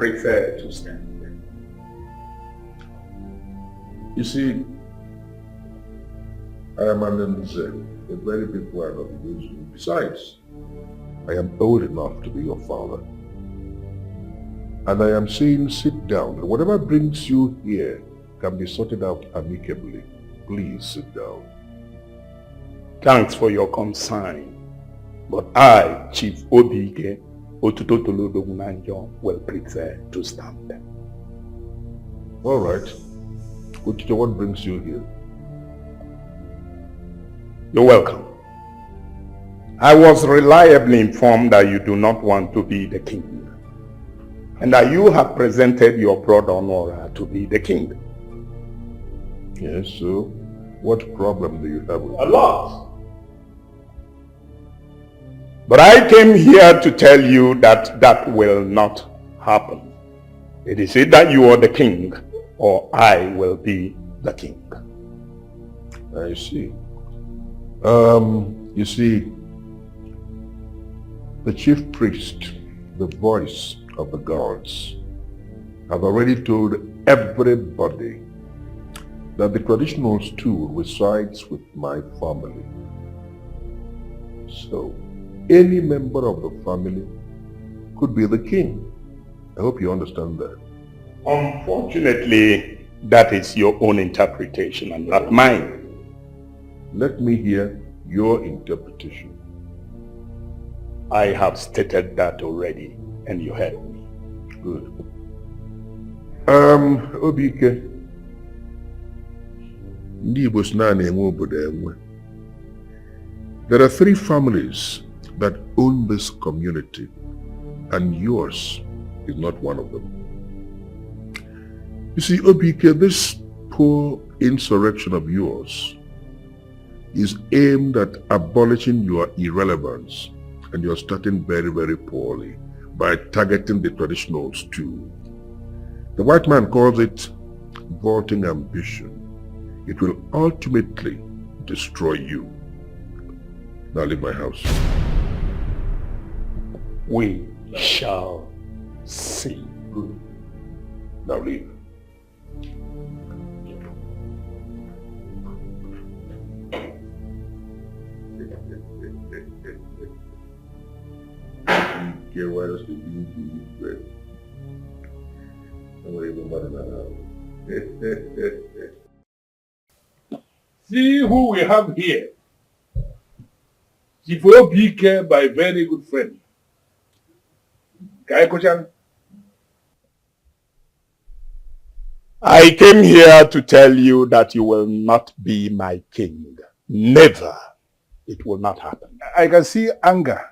prefer to stand. You see, I am an MZ, a very big one of the. Besides, I am old enough to be your father. And I am saying sit down. Whatever brings you here can be sorted out amicably. Please sit down. Thanks for your concern. But I, Chief Obike Otutotolodogunanjo, will prefer to stand. All right. What brings you here? You're welcome. I was reliably informed that you do not want to be the king, and that you have presented your brother Nora to be the king. Yes, so what problem do you have with A lot. But I came here to tell you that that will not happen. It is either you are the king, or I will be the king. I see. You see, the chief priest, the voice of the gods, have already told everybody that the traditional stool resides with my family. So, any member of the family could be the king. I hope you understand that. Unfortunately, that is your own interpretation and not mine. Let me hear your interpretation. I have stated that already, and you heard me. Good. Obike. There are 3 families that own this community, and yours is not one of them. You see, Obike, this poor insurrection of yours is aimed at abolishing your irrelevance, and you're starting very, very poorly by targeting the traditionals too. The white man calls it vaulting ambition. It will ultimately destroy you. Now leave my house. We shall see. Good. Now leave. Why does the bread? See who we have here. Chief Obike, my very good friend. Kaeko-chan. I came here to tell you that you will not be my king. Never. It will not happen. I can see anger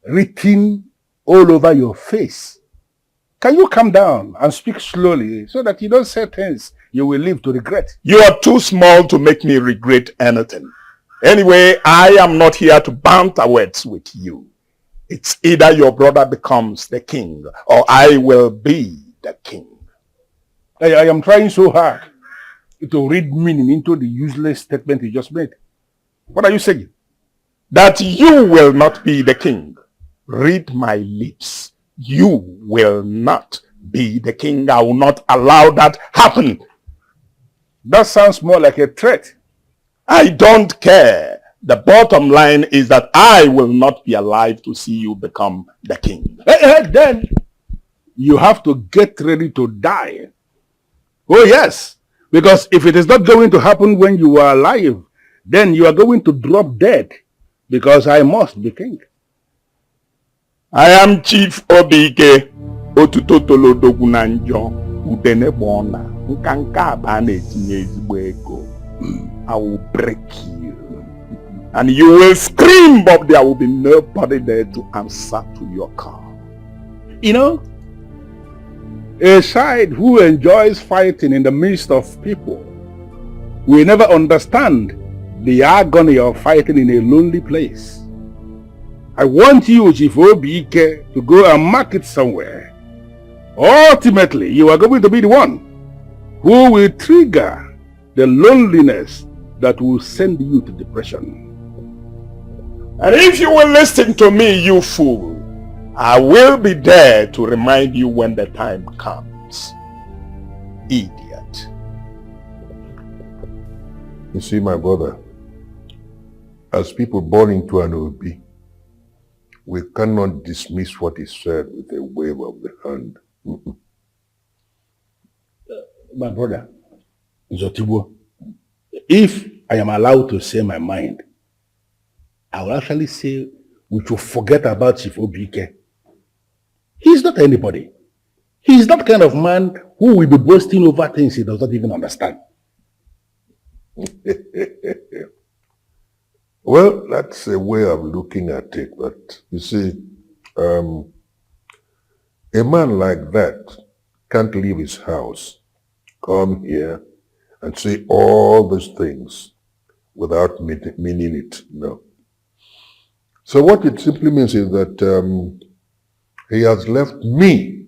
written all over your face. Can you calm down and speak slowly so that you don't say things you will live to regret? You are too small to make me regret anything. Anyway, I am not here to banter words with you. It's either your brother becomes the king or I will be the king. I am trying so hard to read meaning into the useless statement you just made. What are you saying? That you will not be the king. Read my lips. You will not be the king. I will not allow that happen. That sounds more like a threat. I don't care. The bottom line is that I will not be alive to see you become the king. Then you have to get ready to die. Oh yes, because if it is not going to happen when you are alive, then you are going to drop dead because I must be king. I am Chief Obike Otutotolodogunanjo Udenebona Nkanka abana etinye ezigbo ego. I will break you. And you will scream, but there will be nobody there to answer to your call. You know, a side who enjoys fighting in the midst of people will never understand the agony of fighting in a lonely place. I want you, Chief Obike, to go and mark it somewhere. Ultimately, you are going to be the one who will trigger the loneliness that will send you to depression. And if you will listen to me, you fool, I will be there to remind you when the time comes. Idiot. You see, my brother, as people born into an obi, we cannot dismiss what is said with a wave of the hand. My brother, Zotibo, if I am allowed to say my mind, I will actually say we should forget about Chief Obike. He is not anybody. He is that kind of man who will be boasting over things he does not even understand. Well, that's a way of looking at it, but you see, a man like that can't leave his house, come here, and say all these things without meaning it. No. So what it simply means is that he has left me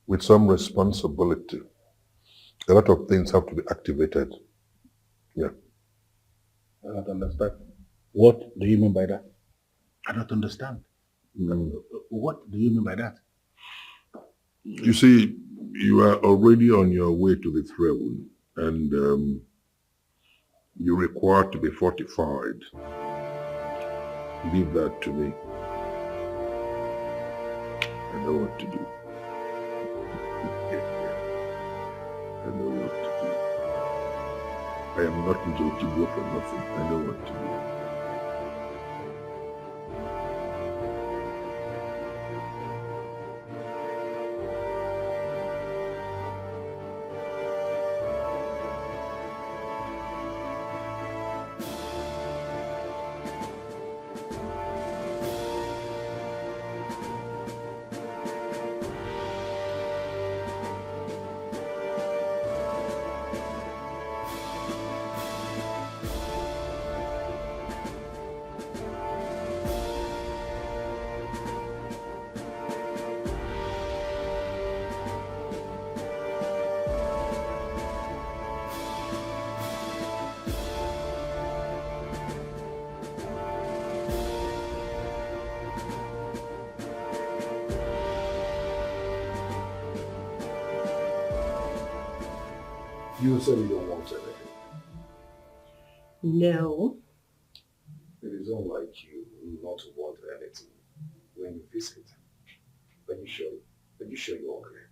with some responsibility. A lot of things have to be activated. Yeah. I don't understand. What do you mean by that? I don't understand. What do you mean by that? You see, you are already on your way to the throne, and you require to be fortified. Leave that to me. I know what to do. I know what to do. I am not going to go for nothing. I know what to do. You said you don't want anything. No. It is unlike you not to want anything when you visit. Are you sure you're okay?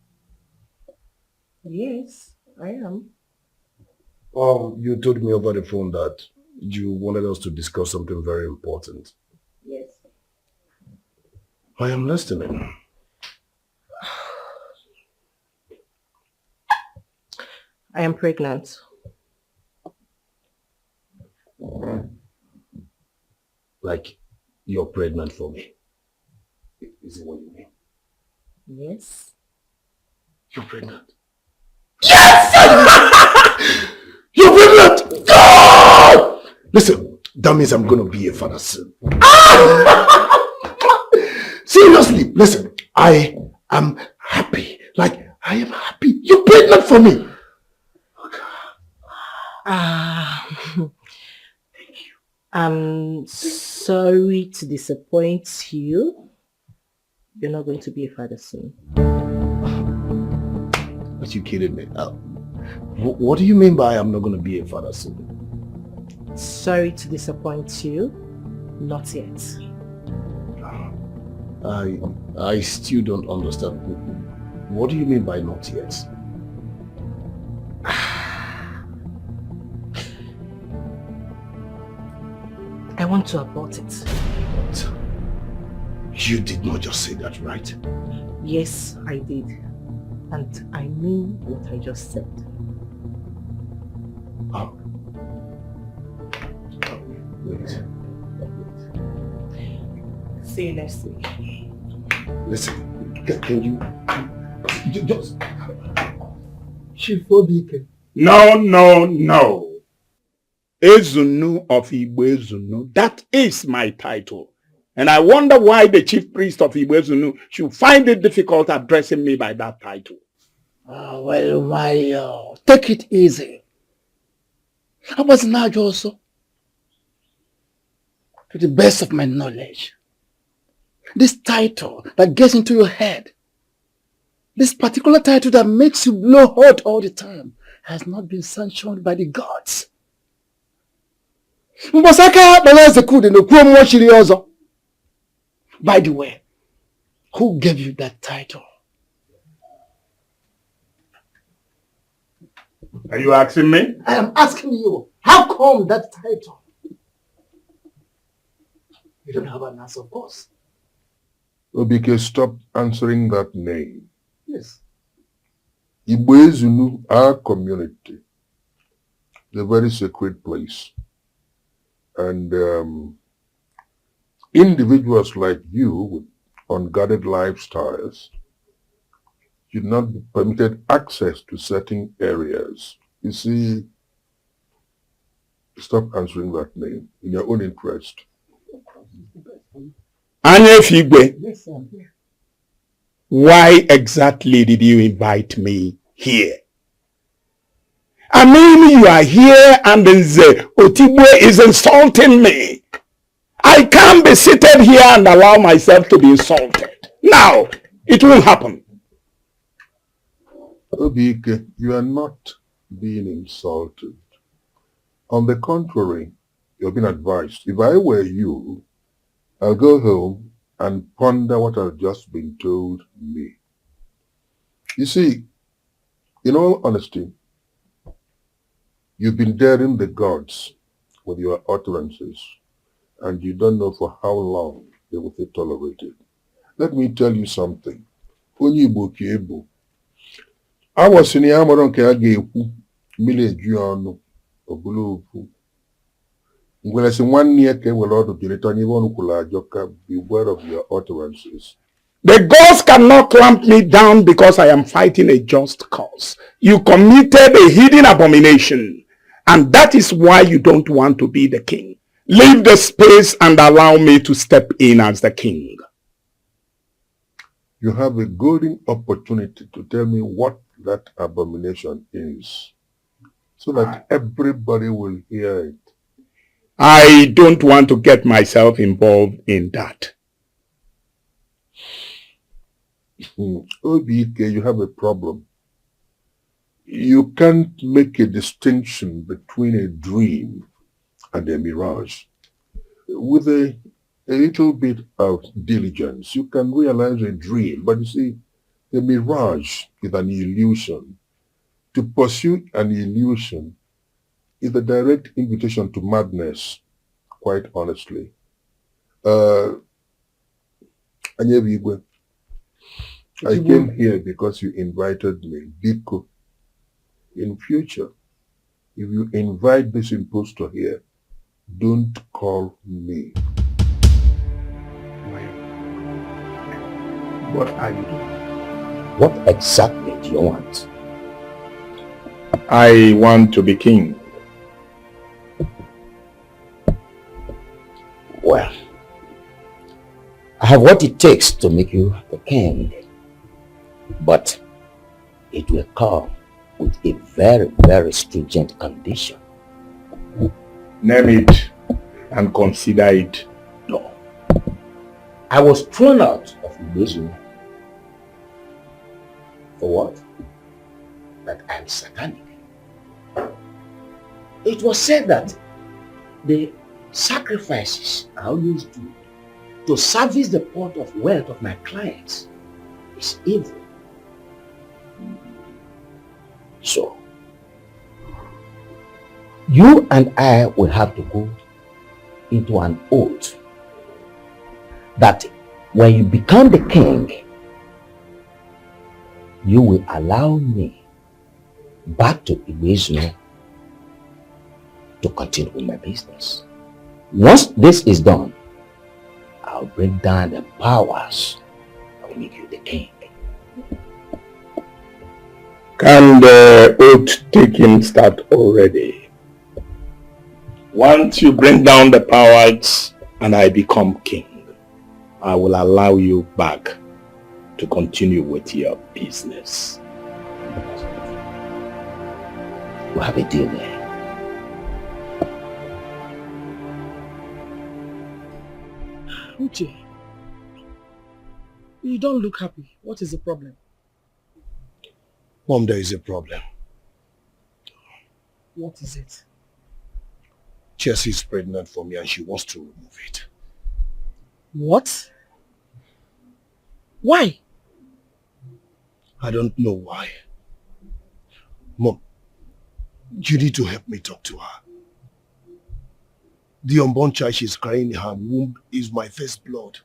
Yes, I am. You told me over the phone that you wanted us to discuss something very important. Yes. I am listening. I am pregnant. Like, you're pregnant for me. Is it what you mean? Yes. You're pregnant. Yes! You're pregnant! God! Listen, that means I'm going to be a father soon. Seriously, listen, I am happy. Like, I am happy. You're pregnant for me. Thank you. I'm sorry to disappoint you. You're not going to be a father soon. Are you kidding me? What do you mean by I'm not going to be a father soon? Sorry to disappoint you. Not yet. I still don't understand. What do you mean by not yet? I want to abort it. What? You did not just say that, right? Yes, I did. And I mean what I just said. Wait. See you next week. Listen, can you just... Chief Dikeh. No. Ezunu of Igbo Ezunu. That is my title. And I wonder why the chief priest of Igbo Ezunu should find it difficult addressing me by that title. Well, my, take it easy. I was not also, to the best of my knowledge, This title that gets into your head, this particular title that makes you blow hot all the time, has not been sanctioned by the gods. By the way, who gave you that title? Are you asking me? I am asking you, how come that title? You don't have an answer, of course. Obike, stop answering that name. Yes. Igbo, our community, is a very sacred place. And individuals like you with unguarded lifestyles should not be permitted access to certain areas. You see, stop answering that name in your own interest. Anya Figwe, Yes, I'm here. why exactly did you invite me here? I mean, you are here and Otigwe is insulting me. I can't be seated here and allow myself to be insulted. Now, it won't happen. Obike, you are not being insulted. On the contrary, you've been advised. If I were you, I'll go home and ponder what has just been told me. You see, in all honesty, you've been daring the gods with your utterances, and you don't know for how long they will be tolerated. Let me tell you something. Onye Igbo ka Igbo. I was in the armor on Kagekwu, Mile Juano, Obulufu. When I 1 year came with all of the return, beware of your utterances. The gods cannot clamp me down because I am fighting a just cause. You committed a hidden abomination, and that is why you don't want to be the king. Leave the space and allow me to step in as the king. You have a golden opportunity to tell me what that abomination is, so that everybody will hear it. I don't want to get myself involved in that. Obike, you have a problem. You can't make a distinction between a dream and a mirage. With a little bit of diligence, you can realize a dream, but you see, a mirage is an illusion. To pursue an illusion is a direct invitation to madness, quite honestly. Anyebigwe, I came here because you invited me. Dikeh, in future, if you invite this impostor here, don't call me. What are you doing? What exactly do you want? I want to be king. Well, I have what it takes to make you the king, but it will come with a very, very stringent condition. Name it and consider it done. I was thrown out of LIZZY. For what? That I'm satanic. It was said that the sacrifices I always do to service the pot of wealth of my clients is evil. So, you and I will have to go into an oath that when you become the king, you will allow me back to Igbo to continue with my business. Once this is done, I'll break down the powers that will make you the king. Can the oath taking start already? Once you bring down the powers and I become king, I will allow you back to continue with your business. We'll have a deal there. Uche, you don't look happy. What is the problem? Mom, there is a problem. What is it? Chelsea is pregnant for me and she wants to remove it. What? Why? I don't know why. Mom, you need to help me talk to her. The unborn child she's carrying in her womb is my first blood.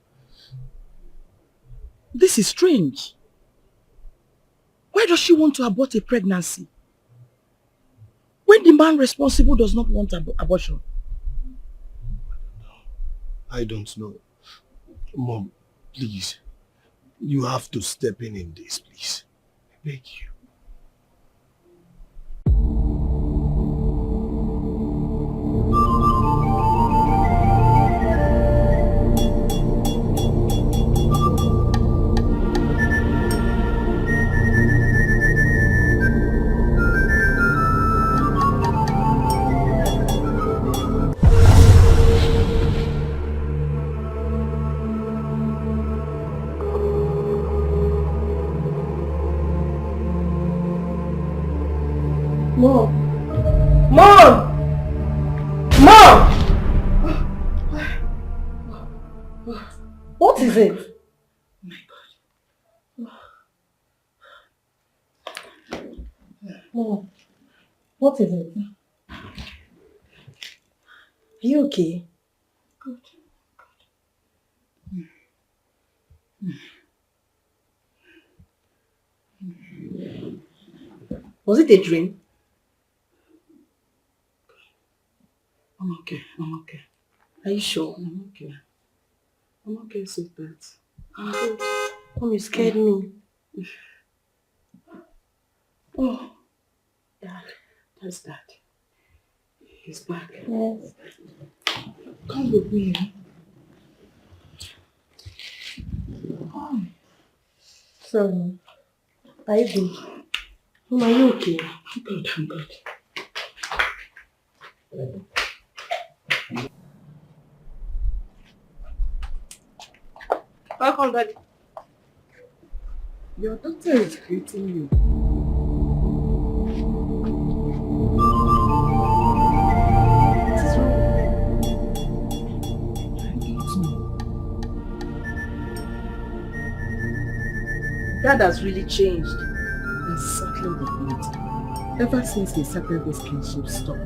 This is strange. Why does she want to abort a pregnancy? When the man responsible does not want abortion? I don't know. Mom, please. You have to step in this, please. I beg you. What is it? Oh my God. Mom, what is it? Are you okay? Good. Was it a dream? I'm okay. Are you sure? I'm okay, sweetheart. I'm good. Mom, you scared me. Oh, Dad. that's Dad. He's back. Yes. Come with me. Oh. Sorry. Are you good? Mom, are you okay? I'm good. Welcome, Daddy. Your daughter is greeting you. What is wrong? Dad has really changed. Exactly the point. Ever since he started this kinship stuff,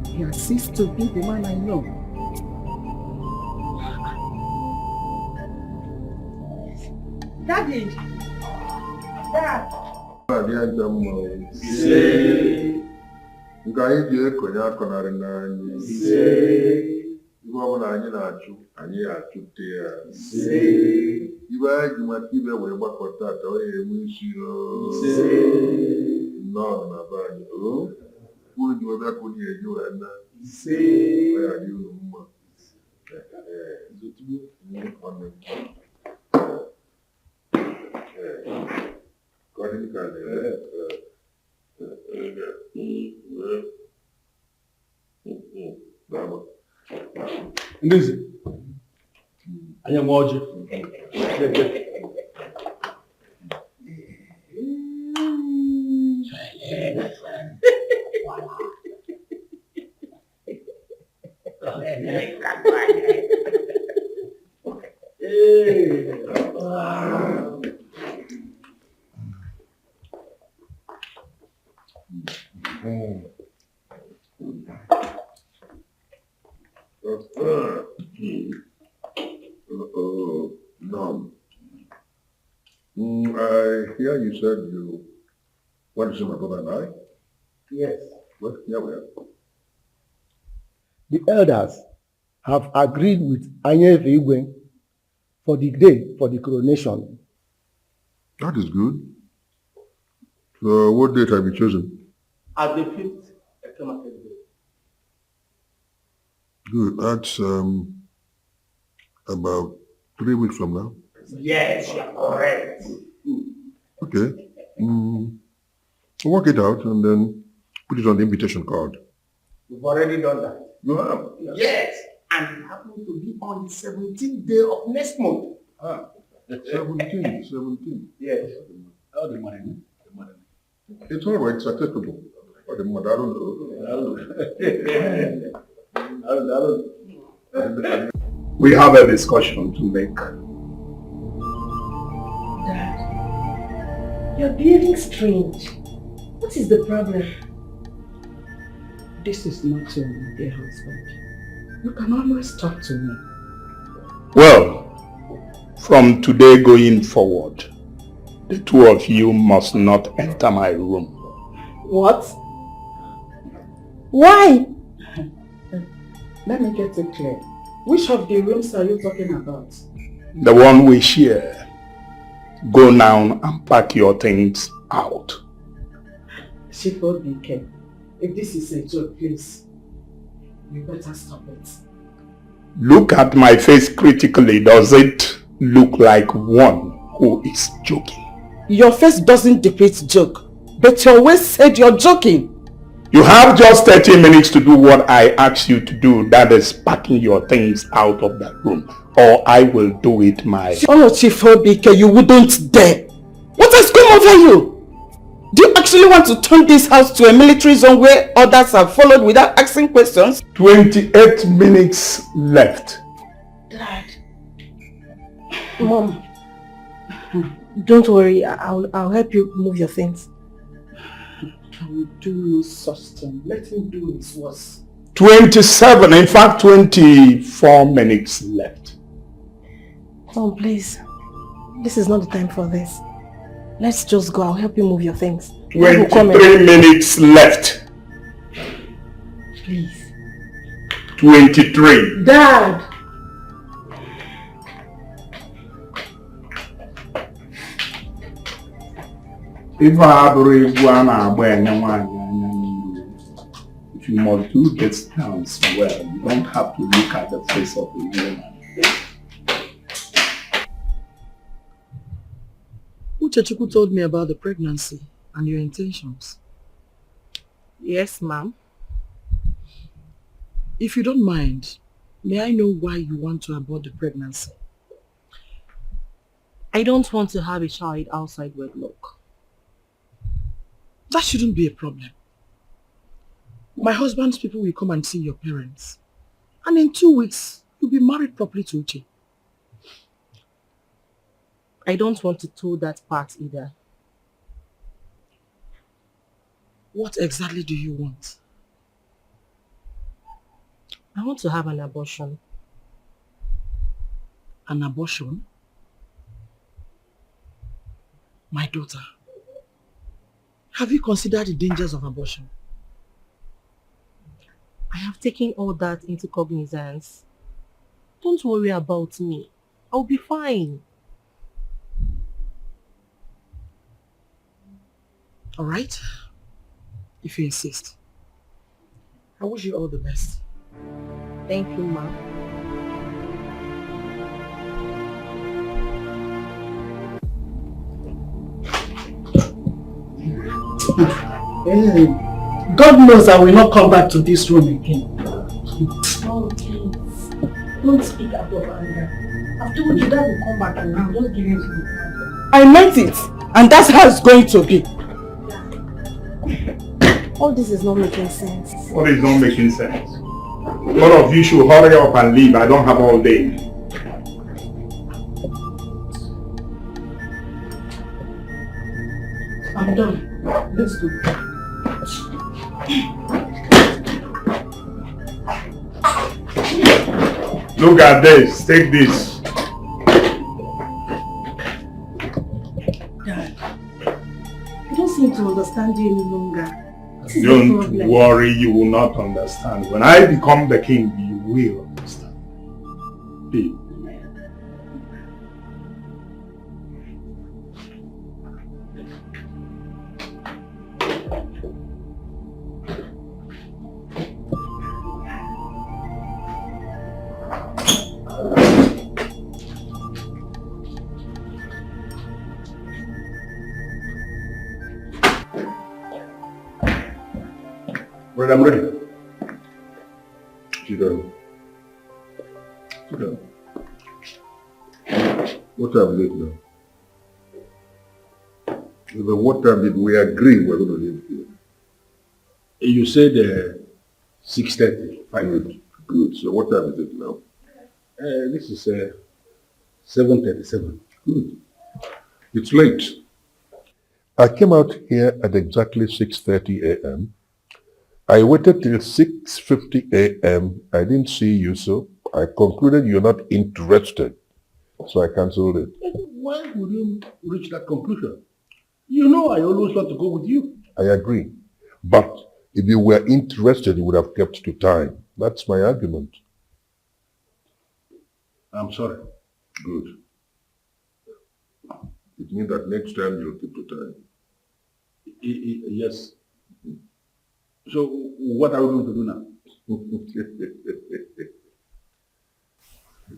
he has ceased to be the man I know. Daddy! Dad! Nke anyị ji ekonye akọnarị n'anyị ibe ọbụla anyị na-achụ anyị achụte ya ibe anyị ji maka ibe wee gbakọta ata onye enwe isi nnọọ na be anyị unu ji webe ka unu eji wee na ya dị unu mma Lizzy, I am watching. I hear you said you want to see my brother and I? Yes. Well, yeah, we are. The elders have agreed with Anyefe Igwe for the day for the coronation. That is good. So what date have you chosen? At the 5th Ekemakede Day. Good. That's about 3 weeks from now. Yes, you are correct. Okay. Work it out and then put it on the invitation card. We've already done that. You have? Yes. And it happens to be on the 17th day of next month. 17. Yes. All the money. It's all right, it's acceptable. All the money, I don't know. We have a discussion to make. Dad, you're behaving strange. What is the problem? This is not your dear husband. You can always talk to me. Well, from today going forward, the two of you must not enter my room. What? Why? Let me get it clear. Which of the rooms are you talking about? The one we share. Go now and pack your things out. Dikeh, if this is a joke, please, you better stop it. Look at my face critically. Does it look like one who is joking? Your face doesn't depict joke, but you always said you're joking. You have just 30 minutes to do what I asked you to do. That is packing your things out of that room. Or I will do it myself. Oh, Dikeh, you wouldn't dare. What has come over you? Do you actually want to turn this house to a military zone where others have followed without asking questions? 28 minutes left. Dad. Mom. Don't worry. I'll help you move your things. I will do no such thing. Let him do his worst. 27, in fact 24 minutes left. Mom, please. This is not the time for this. Let's just go. I'll help you move your things. 23 minutes left. Please. 23. Dad! If you must do this dance well, you don't have to look at the face of a woman. Uchechukwu told me about the pregnancy and your intentions. Yes, ma'am. If you don't mind, may I know why you want to abort the pregnancy? I don't want to have a child outside wedlock. That shouldn't be a problem. My husband's people will come and see your parents. And in 2 weeks, you'll be married properly to Uche. I don't want to toe that part either. What exactly do you want? I want to have an abortion. An abortion? My daughter, have you considered the dangers of abortion? I have taken all that into cognizance. Don't worry about me. I'll be fine. All right, if you insist. I wish you all the best. Thank you, Ma. God knows I will not come back to this room again. Oh, please. Don't speak out of anger. I've told you that will come back around. Just give him some time. I meant it, and that's how it's going to be. All this is not making sense. What is not making sense? One of you should hurry up and leave. I don't have all day. I'm done. Let's go. Look at this. Take this. Dad, I don't seem to understand you any longer. Don't worry, you will not understand. When I become the king, you will understand. Be. Right, I'm ready. Sit down. Sit down. What time is it now? Even what time did we agree we're going to leave here? You said 6:30. Good. Good. So what time is it now? This is 7:37. Good. It's late. I came out here at exactly 6:30 a.m. I waited till 6:50 a.m. I didn't see you, so I concluded you're not interested. So I cancelled it. Why would you reach that conclusion? You know I always want to go with you. I agree. But if you were interested, you would have kept to time. That's my argument. I'm sorry. Good. It means that next time you'll keep to time. Yes. So what are we going to do now?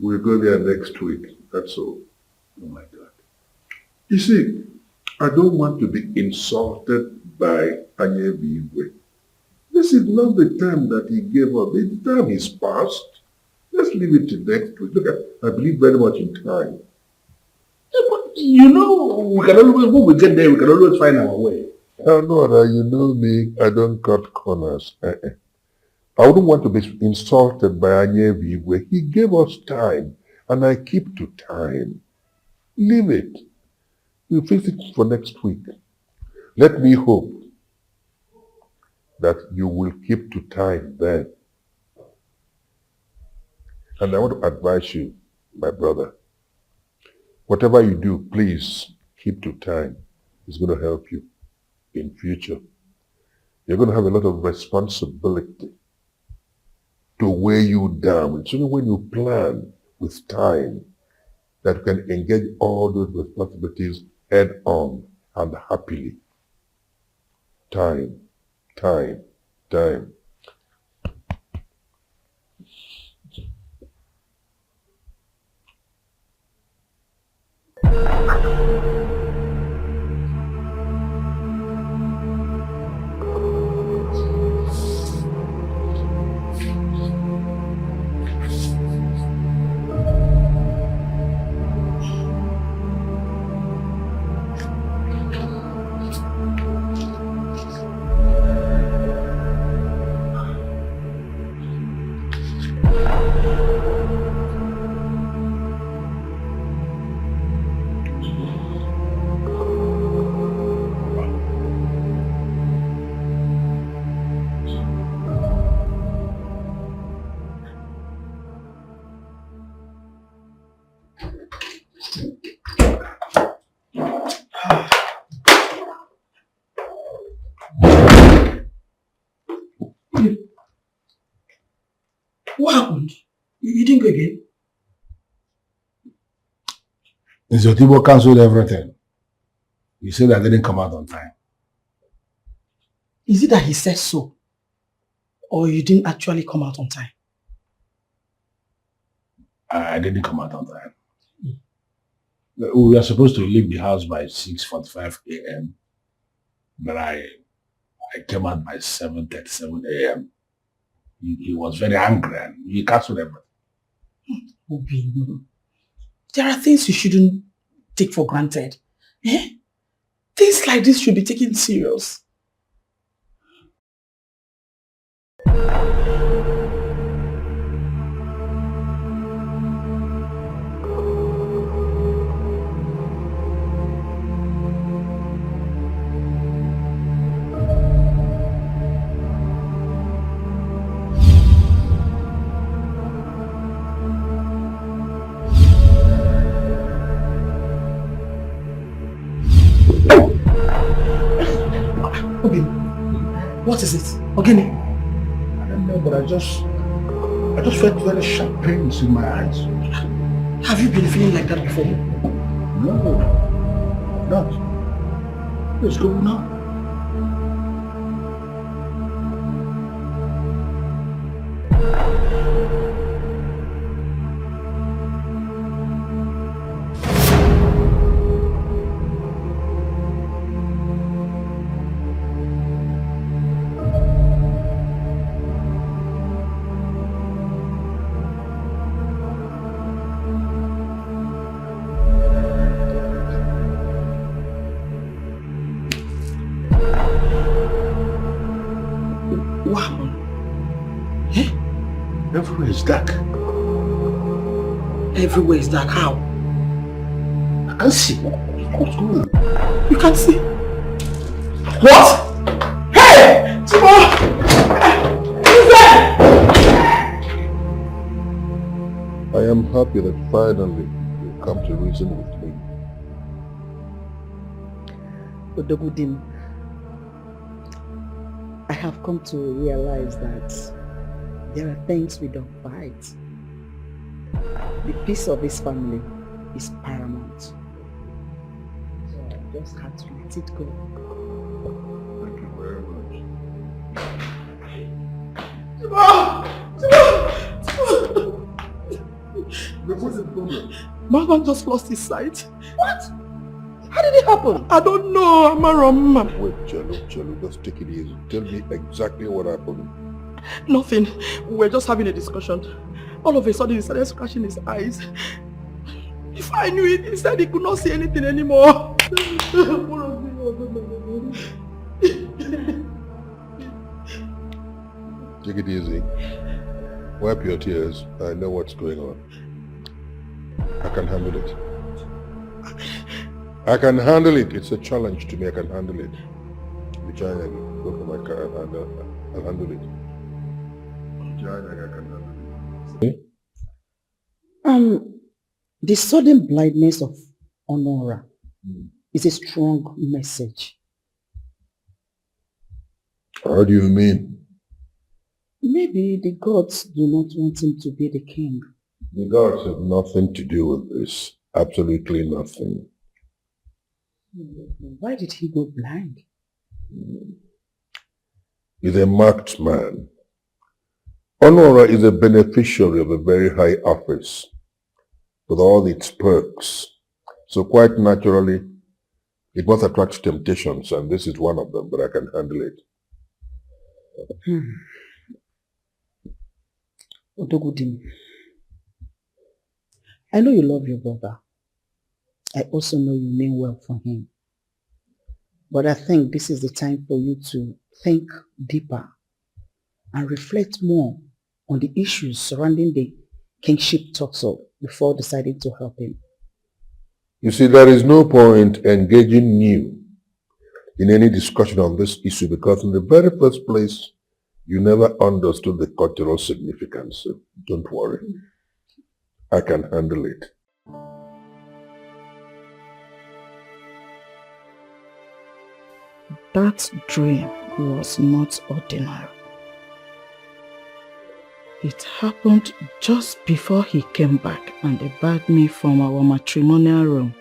We'll go there next week. That's all. Oh my God. You see, I don't want to be insulted by Anyebigwe. This is not the time that he gave up. The time is past. Let's leave it to next week. Look, I believe very much in time. Yeah, but you know, we can always, when we get there, we can always find our way. Oh, no, you know me, I don't cut corners. I wouldn't want to be insulted by Anyebigwe. He gave us time, and I keep to time. Leave it. We'll fix it for next week. Let me hope that you will keep to time then. And I want to advise you, my brother, whatever you do, please keep to time. It's going to help you in future. You're going to have a lot of responsibility to weigh you down. It's only when you plan with time that you can engage all those responsibilities head on and happily. Time, time, time. What happened? You didn't go again? Nzotibo cancelled everything. He said I didn't come out on time. Is it that he said so? Or you didn't actually come out on time? I didn't come out on time. We were supposed to leave the house by 6:45 a.m. But I came out by 7:37 a.m. He was very angry and he cancelled everything. Obi, there are things you shouldn't take for granted. Eh? Things like this should be taken serious. What is it? Ogini? I don't know, but I just felt very sharp pains in my eyes. Have you been feeling like that before? No, not. What's going on? What happened? Eh? Everywhere is dark. Everywhere is dark. How? I can't see. What's going on? You can't see? What? Hey! Timo! Who's there? I am happy that finally you come to reason with me. Odogudim, I have come to realize that there are things we don't fight. The peace of this family is paramount. So I just had to let it go. Thank you very much. What's the problem? My man just lost his sight. What? How did it happen? I don't know, Amaram. Wait, Jello, just take it easy. Tell me exactly what happened. Nothing. We were just having a discussion. All of a sudden he started scratching his eyes. If I knew it, he said he could not see anything anymore. Take it easy. Wipe your tears. I know what's going on. I can handle it. I can handle it. It's a challenge to me. I can handle it. Vijay, go to my car and I'll handle it. Vijay, I can handle it. The sudden blindness of Honora is a strong message. How do you mean? Maybe the gods do not want him to be the king. The gods have nothing to do with this. Absolutely nothing. Why did he go blind? He's a marked man. Honora is a beneficiary of a very high office with all its perks. So quite naturally, it must attract temptations, and this is one of them, but I can handle it. Odogudim, I know you love your brother. I also know you mean well for him. But I think this is the time for you to think deeper and reflect more on the issues surrounding the kingship tussle before deciding to help him. You see, there is no point engaging you in any discussion on this issue because in the very first place, you never understood the cultural significance. So don't worry. I can handle it. That dream was not ordinary. It happened just before he came back and they barred me from our matrimonial room.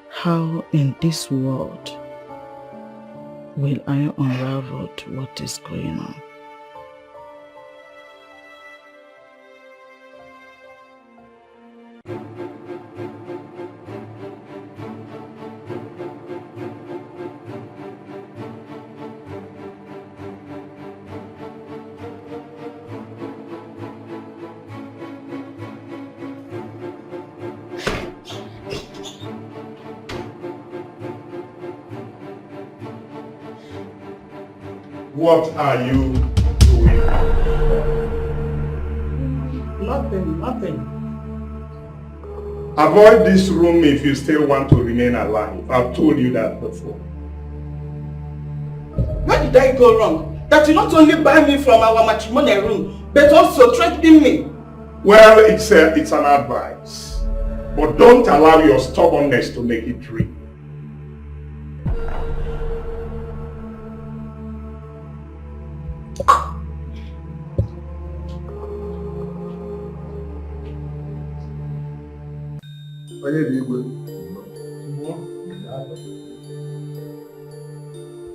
How in this world will I unravel what is going on? What are you doing? Nothing. Avoid this room if you still want to remain alive. I've told you that before. Where did I go wrong? That you not only buy me from our matrimonial room, but also threatening me? Well, it's an advice. But don't allow your stubbornness to make it real.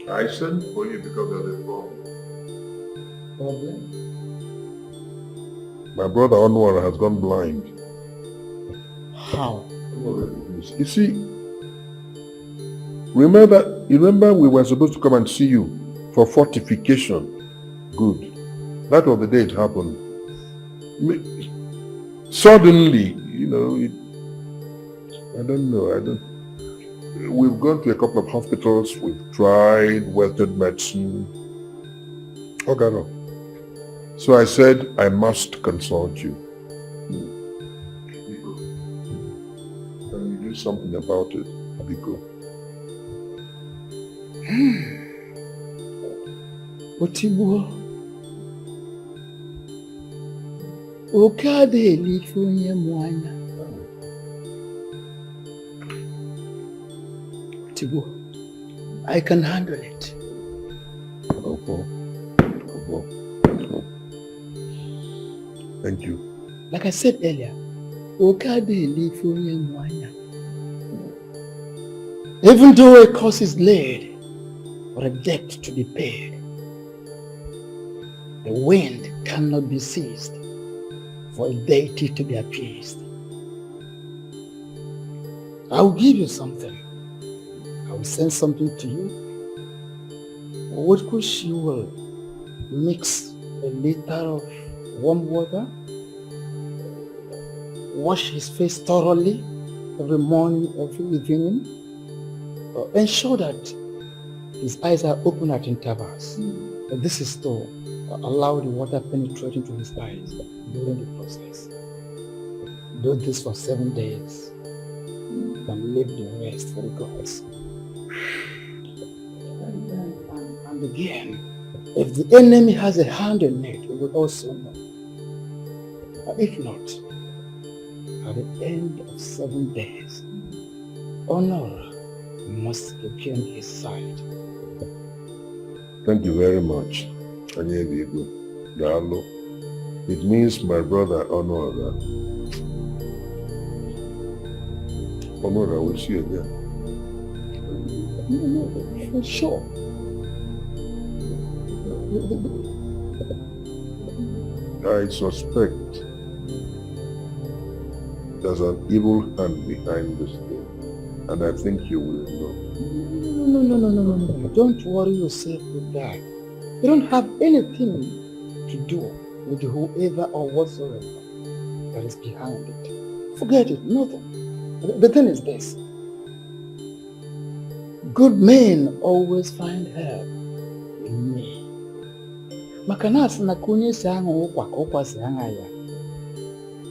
I sent for you because there's a problem. My brother Onwara has gone blind. How? You see, remember we were supposed to come and see you for fortification. Good. That was the day it happened. Suddenly, I don't know. We've gone to a couple of hospitals. We've tried Western medicine. Okay, no. So I said I must consult you. Can you do something about it, Biko? Otibo. Okade lifunye mwanya. Otibo, I can handle it. Okay. Thank you. Like I said earlier, Okade lifunye mwanya. Even though a course is laid for a debt to be paid, the wind cannot be seized for a deity to be appeased. I will give you something. I will send something to you. What you will mix a liter of warm water, wash his face thoroughly every morning, every evening. Ensure that his eyes are open at intervals. This is to allow the water penetrating to his eyes during the process. Do this for 7 days and leave the rest for the gods. And again, if the enemy has a hand in it, we will also know. But if not, at the end of 7 days, honor must appear on his side. Thank you very much. It means my brother Honor. Honor, I will see you again. No, for sure. I suspect there's an evil hand behind this thing, and I think you will know. No. Don't worry yourself with that. You don't have anything to do with whoever or whatsoever that is behind it. Forget it, nothing. The thing is this. Good men always find help in me. Makanas na kunye sango kwa sangaya.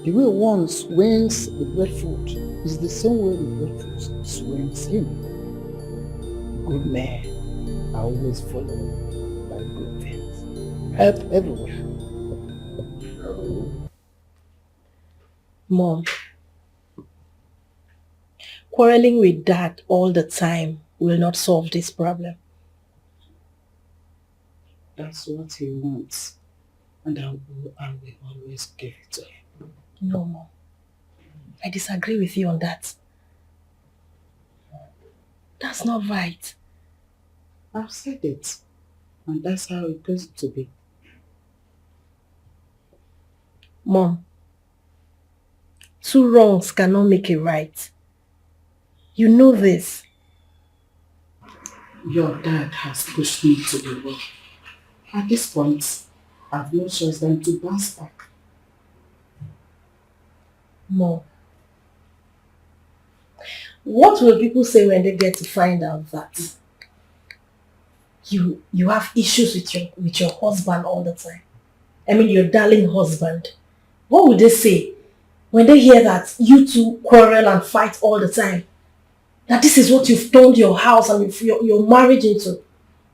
The way one swings the breadfruit is the same way the breadfruit swings him. Good men are always followed by good things. Help everywhere. Mom, quarreling with Dad all the time will not solve this problem. That's what he wants. And I will always give it to him. No, Mom. I disagree with you on that. That's not right. I've said it. And that's how it goes to be. Mom, two wrongs cannot make a right. You know this. Your dad has pushed me to the wall. At this point, I have no choice than to bounce back. Mom, what will people say when they get to find out that you have issues with your husband all the time? I mean, your darling husband. What would they say when they hear that you two quarrel and fight all the time? That this is what you've turned your house and your marriage into.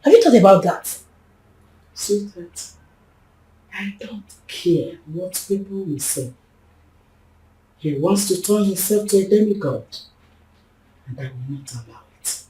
Have you thought about that? Sweetheart, I don't care what people will say. He wants to turn himself to a demigod, and I will not allow it.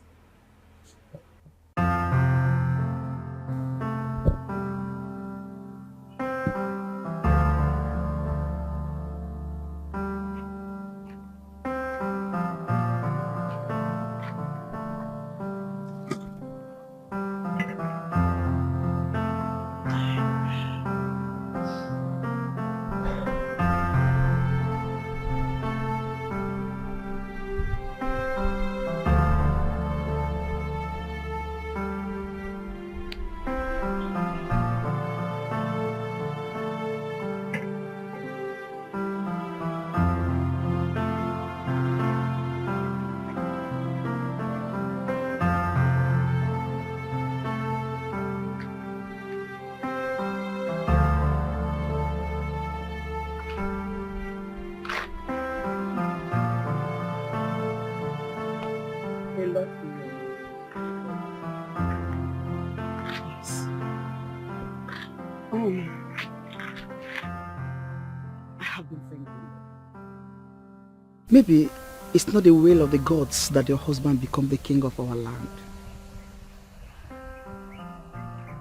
Maybe it's not the will of the gods that your husband become the king of our land.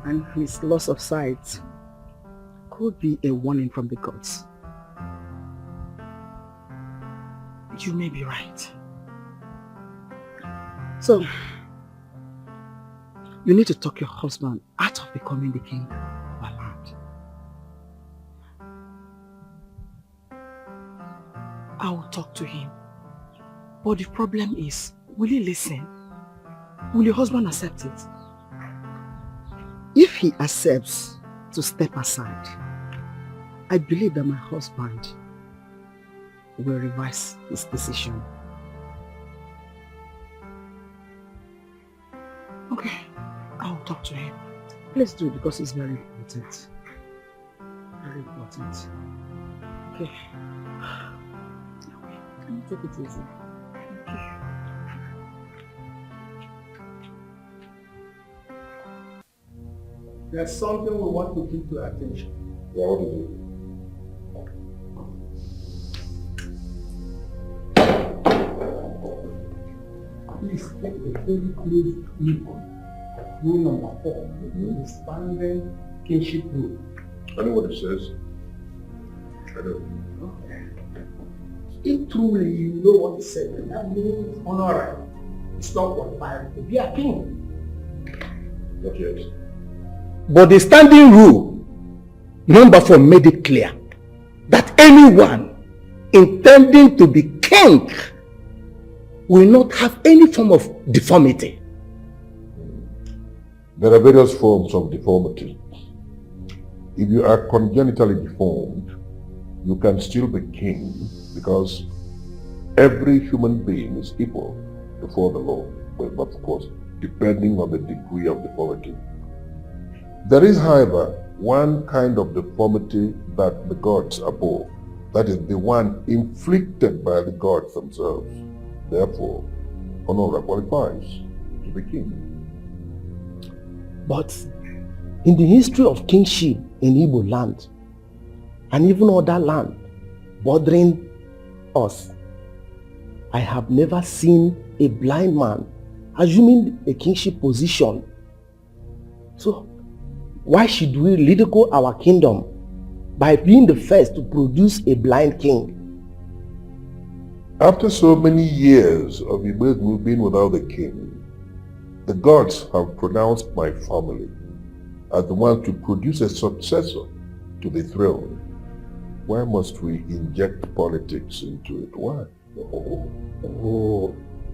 And his loss of sight could be a warning from the gods. You may be right. So, you need to talk your husband out of becoming the king of our land. I will talk to him. But the problem is, will he listen? Will your husband accept it? If he accepts to step aside, I believe that my husband will revise his decision. Okay, I'll talk to him. Let's do it because it's very important. Very important. Okay. Can you take it easy? Okay. There's something we want to give to attention. Yeah, what is it? Please take a very close look at rule number 4, the expanded kinship rule. I know what it says. I know. Okay. If truly you know what it says, that means honor is not qualified to be a king. Not yet. But the standing rule, number 4, made it clear that anyone intending to be king will not have any form of deformity. There are various forms of deformity. If you are congenitally deformed, you can still be king because every human being is equal before the law, but of course, depending on the degree of deformity. There is, however, one kind of deformity that the gods abhor. That is the one inflicted by the gods themselves. Therefore, Honora qualifies to be king. But in the history of kingship in Igbo land, and even other land bordering us, I have never seen a blind man assuming a kingship position. So, why should we ridicule our kingdom by being the first to produce a blind king? After so many years of Igbo being without a king, the gods have pronounced my family as the one to produce a successor to the throne. Why must we inject politics into it? Why?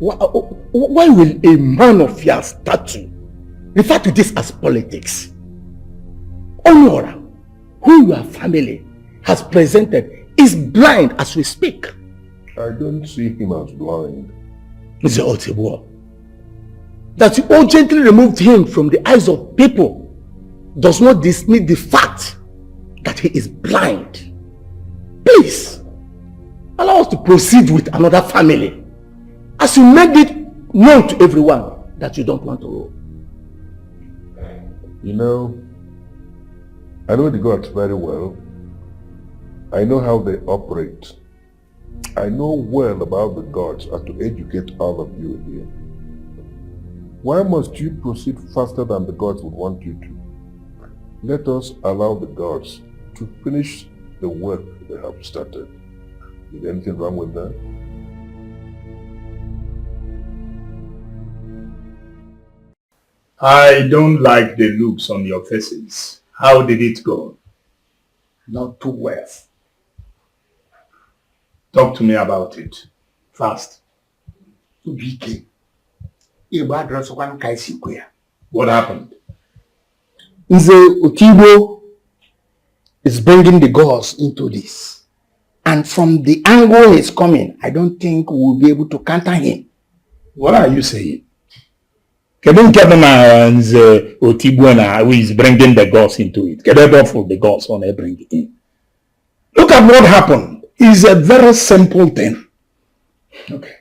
Why will a man of your stature refer to this as politics? Honora, who your family has presented, is blind as we speak. I don't see him as blind. It's the war. That you urgently removed him from the eyes of people does not dismiss the fact that he is blind. Please, allow us to proceed with another family, as you made it known to everyone that you don't want to rule. You know, I know the gods very well. I know how they operate. I know well about the gods as to educate all of you here. Why must you proceed faster than the gods would want you to? Let us allow the gods to finish the work they have started. Is there anything wrong with that? I don't like the looks on your faces. How did it go? Not too well. Talk to me about it. Fast. Dikeh. What happened? Otibo is bringing the gods into this. And from the angle he's coming, I don't think we'll be able to counter him. What are you saying? Otibo who is bringing the gods into it. For the gods on bring it in. Look at what happened. It's a very simple thing. Okay.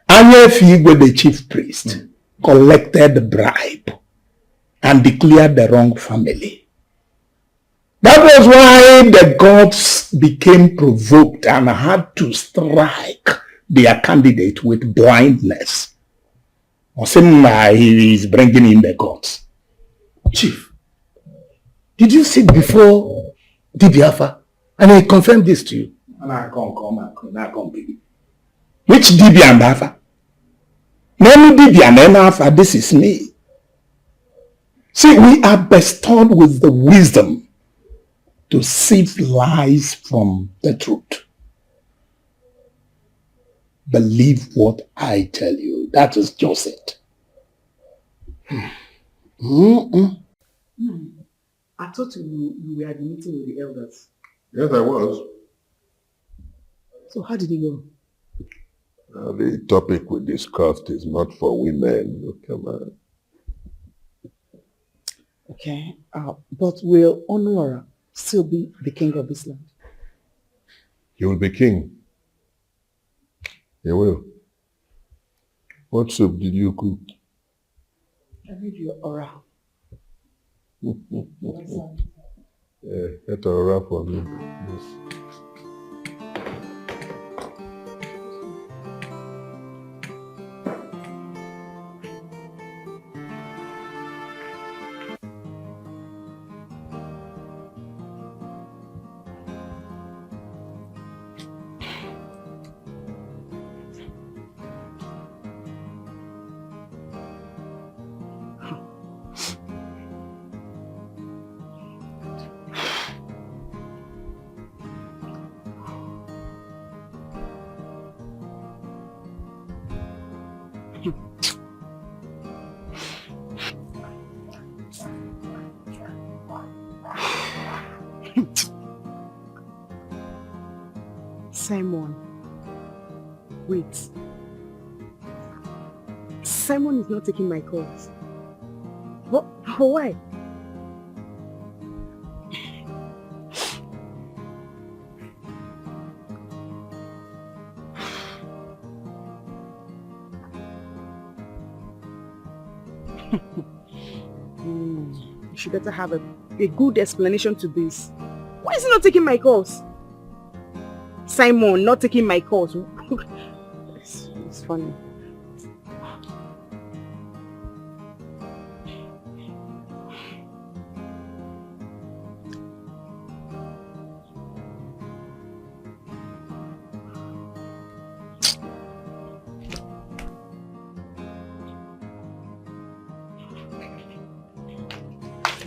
Anyefi, the chief priest, collected the bribe and declared the wrong family. That was why the gods became provoked and had to strike their candidate with blindness. Or say he is bringing in the gods. Chief, did you sit before Dibiafa and he confirmed this to you? Which Dibia and Afa? Name Dibia and Afa, this is me. See, we are bestowed with the wisdom to sift lies from the truth. Believe what I tell you. That is just it. I thought you were at the meeting with the elders. Yes, I was. So how did it go? The topic we discussed is not for women. Come on. Okay. But will Onwara still be the king of this land? He will be king. He will. What soup did you cook? I read your aura. Get aura for me. Yes. Simon. Wait. Simon is not taking my calls. What? Why? You should better have a good explanation to this. Why is he not taking my calls? Simon not taking my calls. It's funny.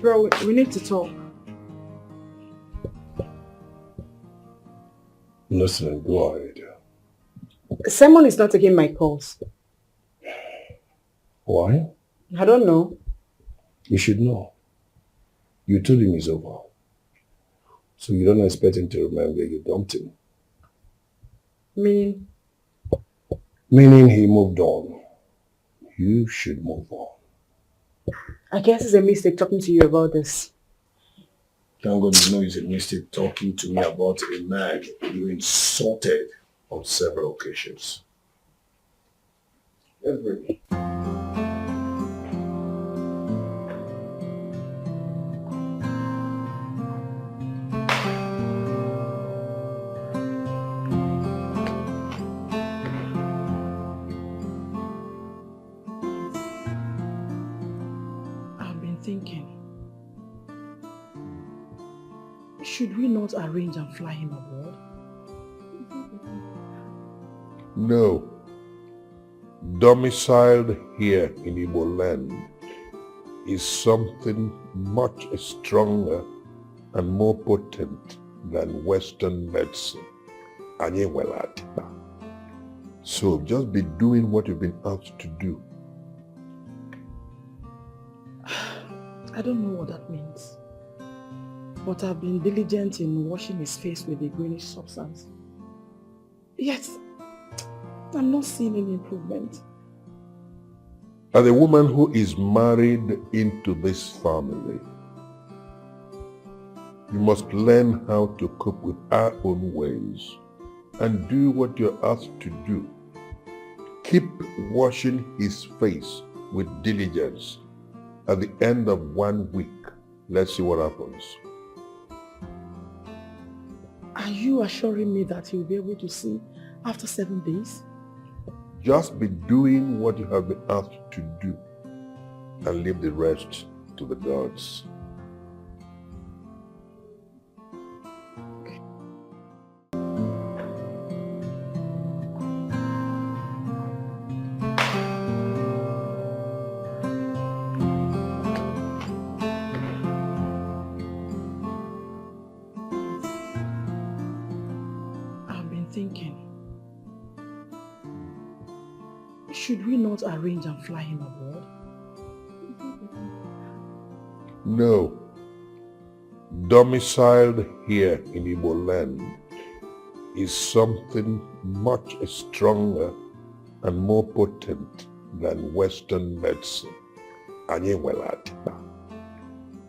Bro, we need to talk. Listen, go ahead. Simon is not taking my calls. Why? I don't know. You should know. You told him it's over. So you don't expect him to remember you dumped him. Meaning? Meaning he moved on. You should move on. I guess it's a mistake talking to you about this. Thank God you know it's a mistake talking to me about a man you insulted on several occasions. Every. I've been thinking. Should we not arrange and fly him abroad? No. Domiciled here in Igbo land is something much stronger and more potent than Western medicine. So just be doing what you've been asked to do. I don't know what that means. But I've been diligent in washing his face with a greenish substance. Yet, I'm not seeing any improvement. As a woman who is married into this family, you must learn how to cope with our own ways and do what you're asked to do. Keep washing his face with diligence. At the end of 1 week, let's see what happens. Are you assuring me that he'll be able to see after 7 days? Just be doing what you have been asked to do and leave the rest to the gods. Should we not arrange and fly him abroad? No. Domiciled here in Igbo land is something much stronger and more potent than Western medicine.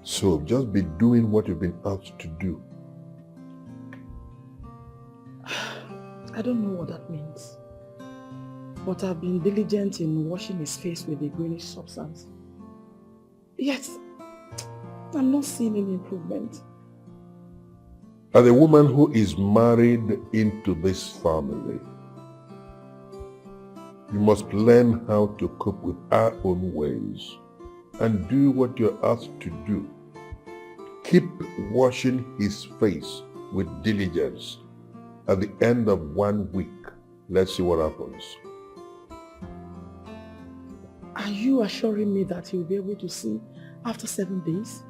So just be doing what you've been asked to do. I don't know what that means. But I've been diligent in washing his face with a greenish substance. Yet, I'm not seeing any improvement. As a woman who is married into this family, you must learn how to cope with our own ways and do what you're asked to do. Keep washing his face with diligence. At the end of 1 week, let's see what happens. Are you assuring me that he'll be able to see after 7 days?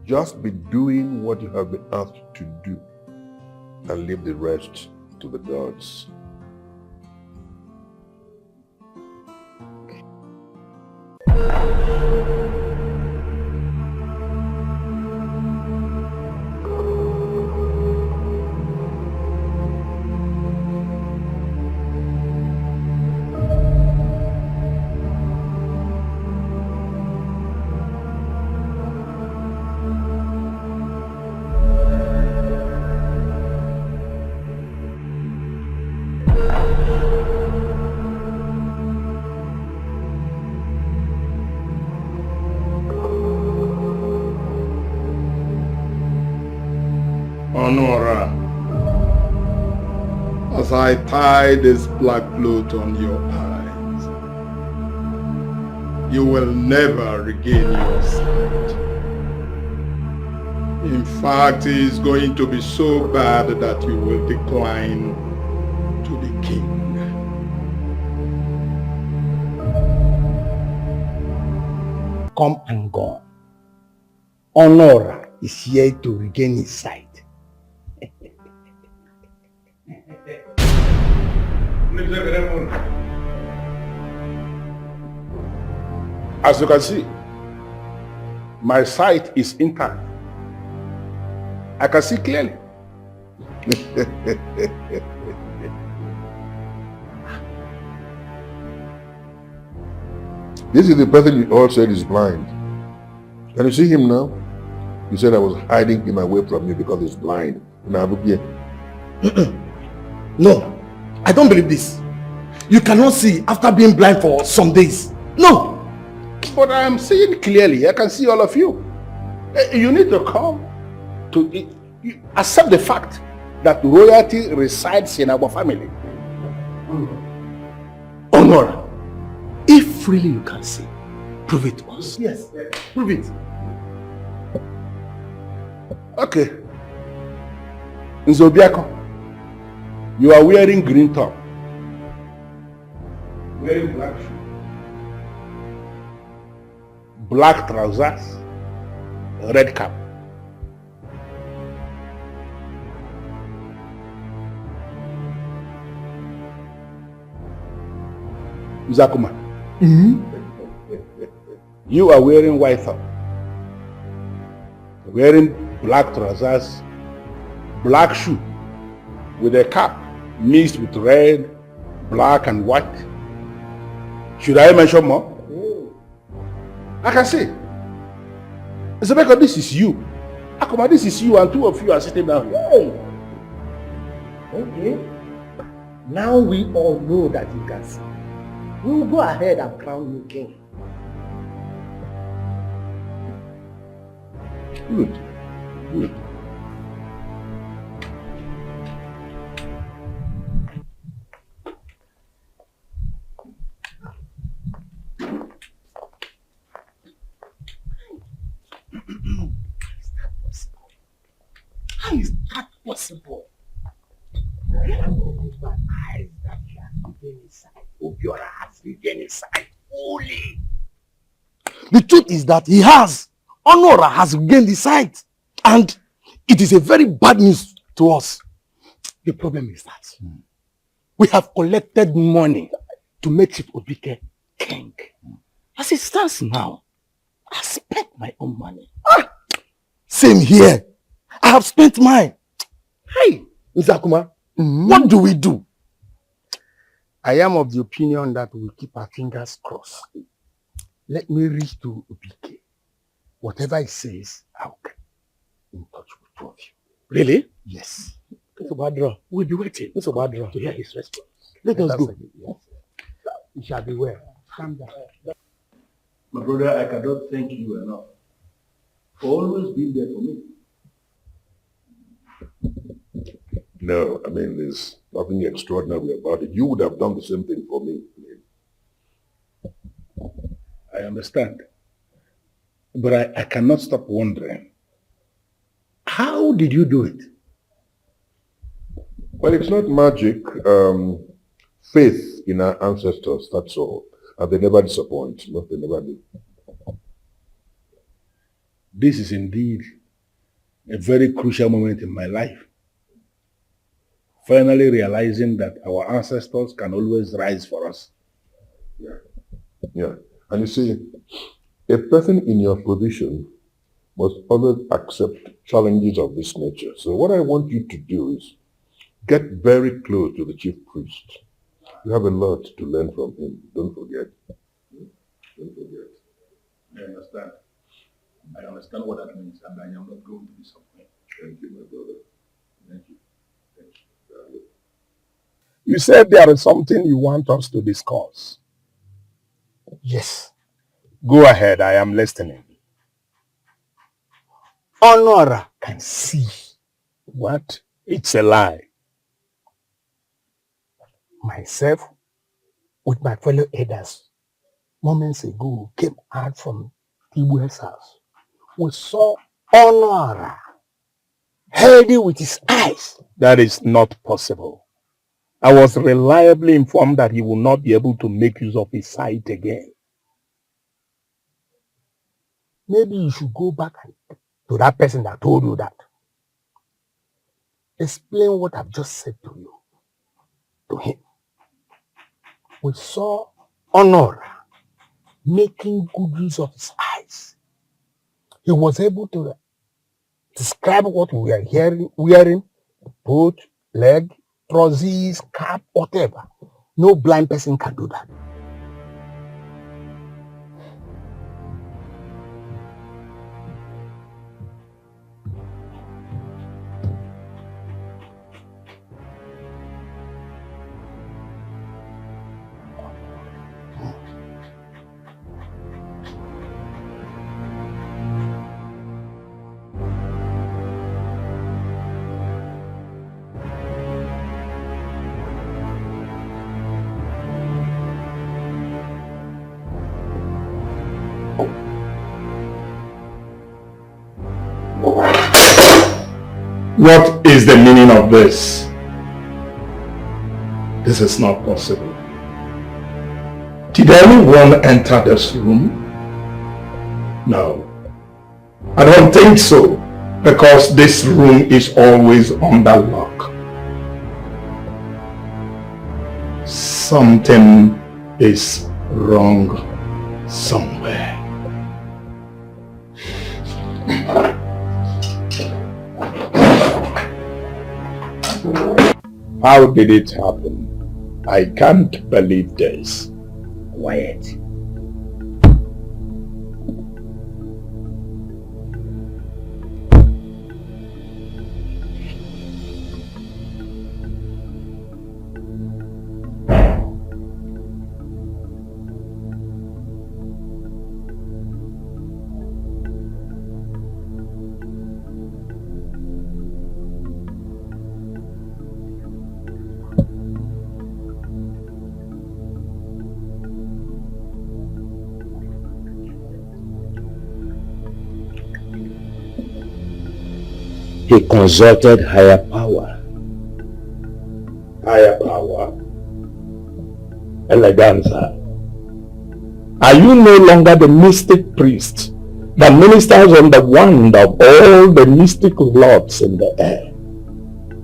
Just be doing what you have been asked to do and leave the rest to the gods. Honora, as I tie this black cloth on your eyes, you will never regain your sight. In fact, it is going to be so bad that you will decline to be king. Come and go. Honora is here to regain his sight. As you can see, my sight is intact. I can see clearly. This is the person you all said is blind. Can you see him now? You said I was hiding him away from you because he's blind. No, I don't believe this. You cannot see after being blind for some days. No! But I am seeing clearly. I can see all of you. You need to come to accept the fact that royalty resides in our family. Honora, if really you can see, prove it to us. Yes. Prove it. Okay. Nzobiako, you are wearing green top. Wearing black shoe. Black trousers, red cap. Zakuma. You are wearing white top. Wearing black trousers, black shoe with a cap mixed with red, black and white. Should I mention more? I can see. Zabeko, this is you. Akuma, this is you, and two of you are sitting down here. Hey. Okay. Now we all know that you can see. We will go ahead and crown you king. Good. Good. possible. I can't believe my eyes that she has regained his sight. Obio has regained his sight fully. The truth is that he has. Honora has regained his sight. And it is a very bad news to us. The problem is that we have collected money to make Chief Obike king. As it stands now, I spent my own money. Same here. I have spent mine. Hey, Mr. Akuma, what do we do? I am of the opinion that we keep our fingers crossed. Let me reach to Obike. Whatever he says, I'll get in touch with two of you. Really? Yes. We'll be waiting to hear his response. Let us go. Yes. You shall be well. Calm down. My brother, I cannot thank you enough for always being there for me. No, I mean, there's nothing extraordinary about it. You would have done the same thing for me. I understand. But I cannot stop wondering, how did you do it? Well, it's not magic. Faith in our ancestors, that's all. And they never disappoint. No, they never do. This is indeed a very crucial moment in my life. Finally realizing that our ancestors can always rise for us. Yeah. And you see, a person in your position must always accept challenges of this nature. So what I want you to do is get very close to the chief priest. You have a lot to learn from him. Don't forget. Don't forget. I understand. I understand what that means, and I am not going to disappoint. Thank you, my brother. Thank you. Thank you. You said there is something you want us to discuss. Yes. Go ahead, I am listening. Honora can see. What? It's a lie. Myself, with my fellow elders, moments ago, came out from Tibu's house. We saw Honora healthy with his eyes. That is not possible. I was reliably informed that he will not be able to make use of his sight again. Maybe you should go back to that person that told you that. Explain what I've just said to you, to him. We saw Honora making good use of his eyes. He was able to describe what we are wearing, boot, leg, trousers, cap, whatever. No blind person can do that. What is the meaning of this? This is not possible. Did anyone enter this room? No. I don't think so, because this room is always under lock. Something is wrong somewhere. How did it happen? I can't believe this. Quiet. He consulted higher power Eleganza. Are you no longer the mystic priest that ministers on the wand of all the mystic lords in the air?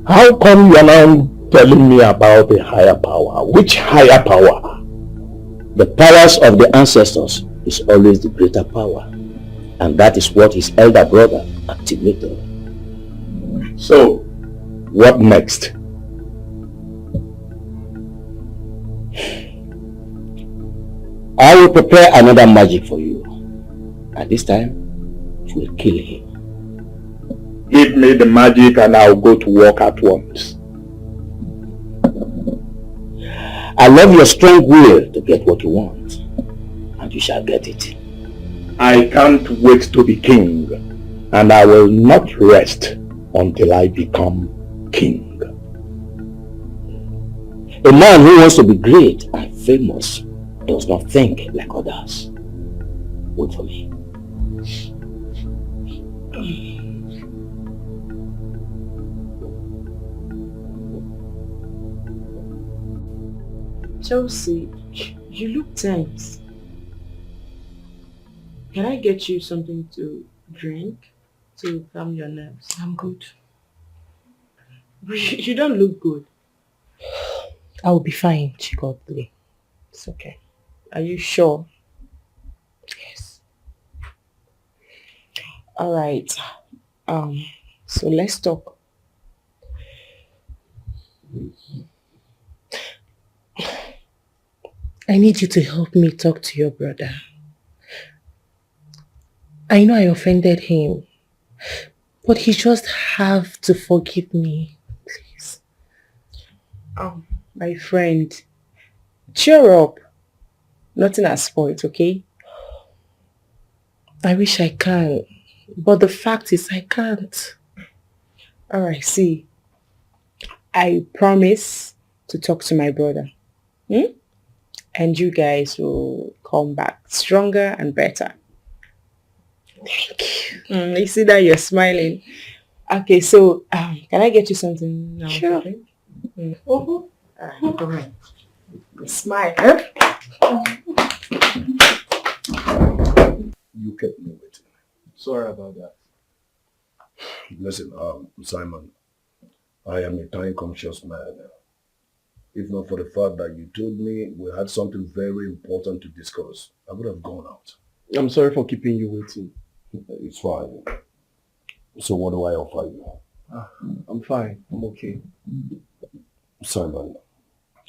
How come you are now telling me about a higher power? Which higher power? The powers of the ancestors is always the greater power. And that is what his elder brother activated. So, what next? I will prepare another magic for you. And this time, it will kill him. Give me the magic and I'll go to work at once. I love your strong will to get what you want. And you shall get it. I can't wait to be king. And I will not rest until I become king. A man who wants to be great and famous does not think like others. Wait for me. Chelsea, you look tense. Can I get you something to drink to calm your nerves? I'm good. You don't look good. I'll be fine, Chigodly. It's okay. Are you sure? Yes. All right. So let's talk. I need you to help me talk to your brother. I know I offended him, but he just have to forgive me, please. My friend, cheer up. Nothing has spoiled, okay? I wish I can, but the fact is I can't. Alright, see. I promise to talk to my brother. And you guys will come back stronger and better. Thank you. You see that you're smiling. Okay, so can I get you something now? Sure. Okay? Alright, come on. Smile, huh? You kept me waiting. Sorry about that. Listen, Simon, I am a time-conscious man. If not for the fact that you told me we had something very important to discuss, I would have gone out. I'm sorry for keeping you waiting. It's fine. So what do I offer you? I'm fine. I'm okay. Simon,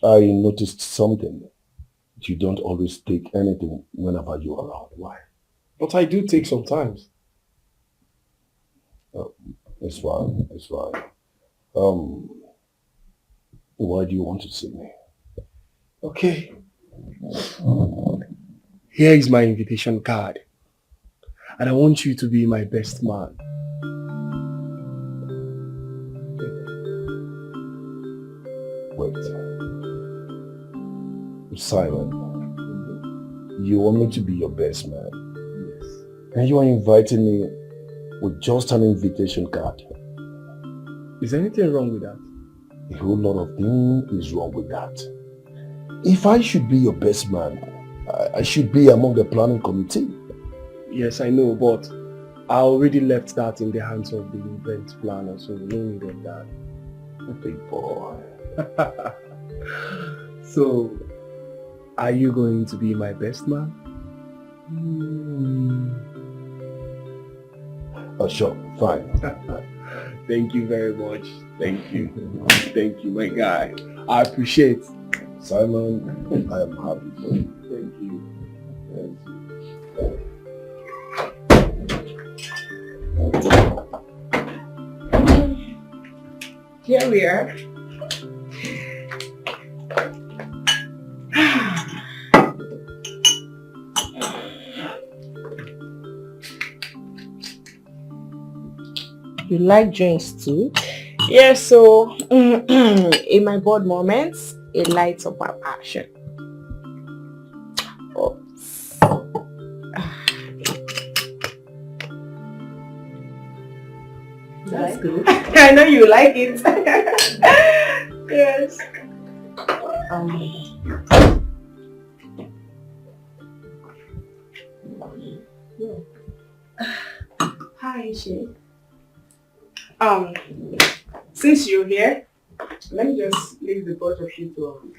I noticed something. You don't always take anything whenever you're around. Why? But I do take sometimes. It's fine. It's fine. Why do you want to see me? Okay. Here is my invitation card. And I want you to be my best man. Wait. Simon, you want me to be your best man? Yes. And you are inviting me with just an invitation card. Is anything wrong with that? A whole lot of things is wrong with that. If I should be your best man, I should be among the planning committee. Yes, I know, but I already left that in the hands of the event planner, so no need of that. Big boy. So, are you going to be my best man? Oh, sure, fine. Thank you very much. Thank you. Thank you, my guy. I appreciate it. Simon, I am happy for you. Thank you. Here we are. You like drinks too? Yeah, so in my bored moments, it lights up my passion. Oops. That's good. I know you like it. Yes. Ishi. Since you're here, let me just leave the both of you to,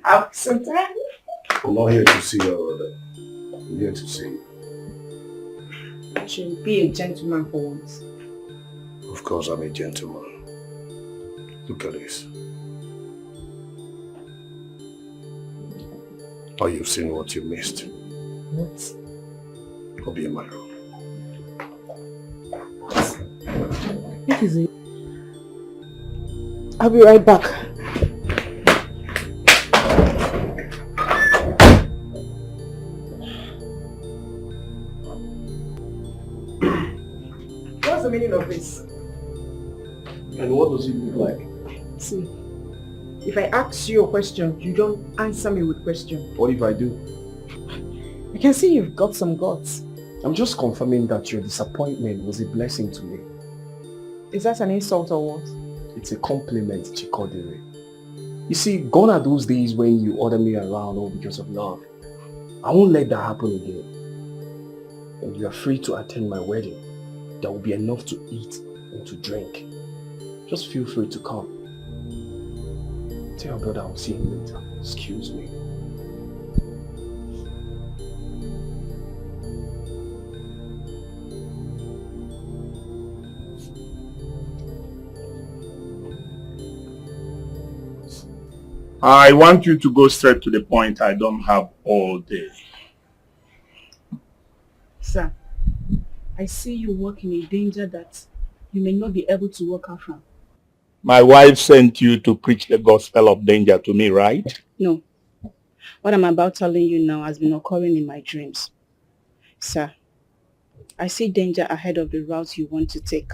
have some time. I'm not here to see you, I'm here to see you. You should be a gentleman for once. Of course I'm a gentleman. Look at this. Oh, you've seen what you missed. What? Go be in my room. What is it? I'll be right back. What's the meaning of this? And what does it look like? See, if I ask you a question, you don't answer me with question. What if I do? I can see you've got some guts. I'm just confirming that your disappointment was a blessing to me. Is that an insult or what? It's a compliment, Chikodere. You see, gone are those days when you order me around all because of love. I won't let that happen again. And you are free to attend my wedding. There will be enough to eat and to drink. Just feel free to come. Tell your brother I'll see him later. Excuse me. I want you to go straight to the point. I don't have all day. Sir, I see you walk in a danger that you may not be able to walk out from. My wife sent you to preach the gospel of danger to me, right? No. What I'm about telling you now has been occurring in my dreams. Sir, I see danger ahead of the route you want to take.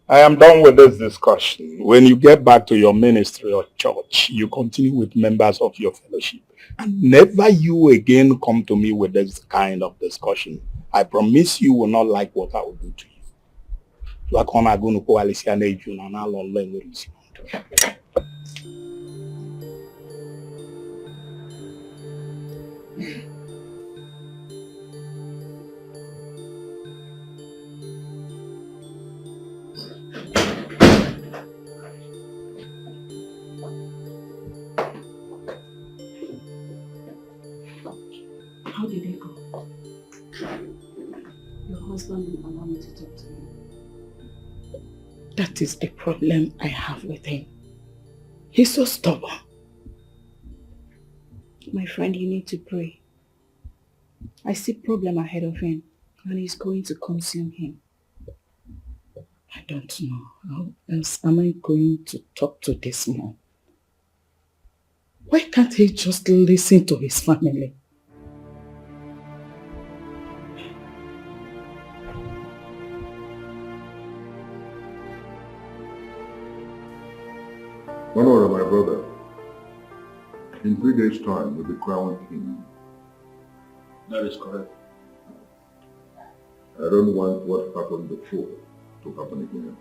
I am done with this discussion. When you get back to your ministry or church, you continue with members of your fellowship. And never you again come to me with this kind of discussion. I promise you will not like what I will do to you. You are going to go Alicia and Adrian and I'll learn what you want. How did it go? Your husband didn't allow me to talk to him. That is the problem I have with him. He's so stubborn. My friend, you need to pray. I see problem ahead of him and it's going to consume him. I don't know how else am I going to talk to this man. Why can't he just listen to his family? Honor, my brother, in 3 days' time you'll be crowned king. That is correct. I don't want what happened before to happen again.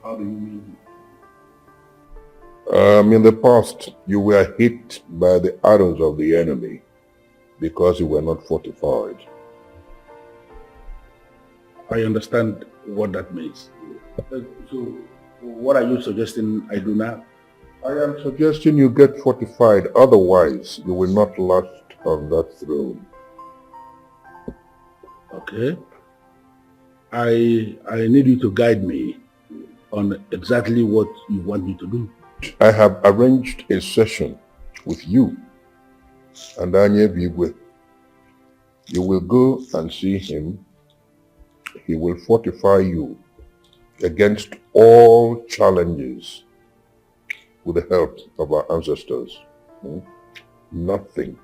How do you mean? In the past, you were hit by the arrows of the enemy because you were not fortified. I understand what that means. So, what are you suggesting I do now? I am suggesting you get fortified, otherwise you will not last on that throne. Okay. I need you to guide me on exactly what you want me to do. I have arranged a session with you and Anye Bigwe. You will go and see him. He will fortify you against all challenges with the help of our ancestors. Nothing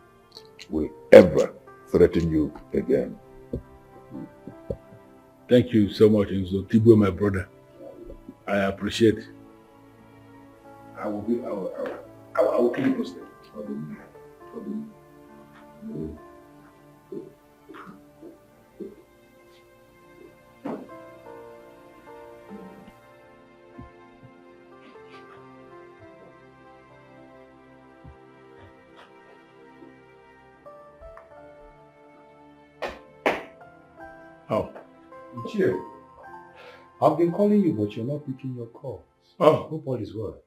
will ever threaten you again. Thank you so much, Nzo Tibo, my brother. I appreciate it. I will keep you posted. Oh. Chill. I've been calling you, but you're not picking your calls. Oh. Hope all is well.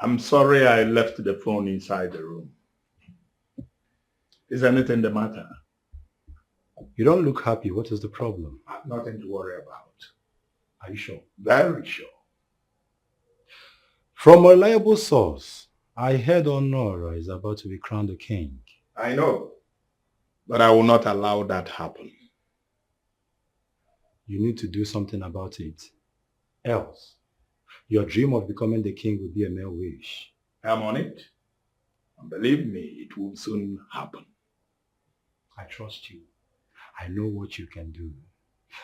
I'm sorry I left the phone inside the room. Is anything the matter? You don't look happy. What is the problem? Nothing to worry about. Are you sure? Very sure. From a reliable source, I heard Honora is about to be crowned a king. I know. But I will not allow that happen. You need to do something about it. Else, your dream of becoming the king will be a mere wish. I'm on it. And believe me, it will soon happen. I trust you. I know what you can do.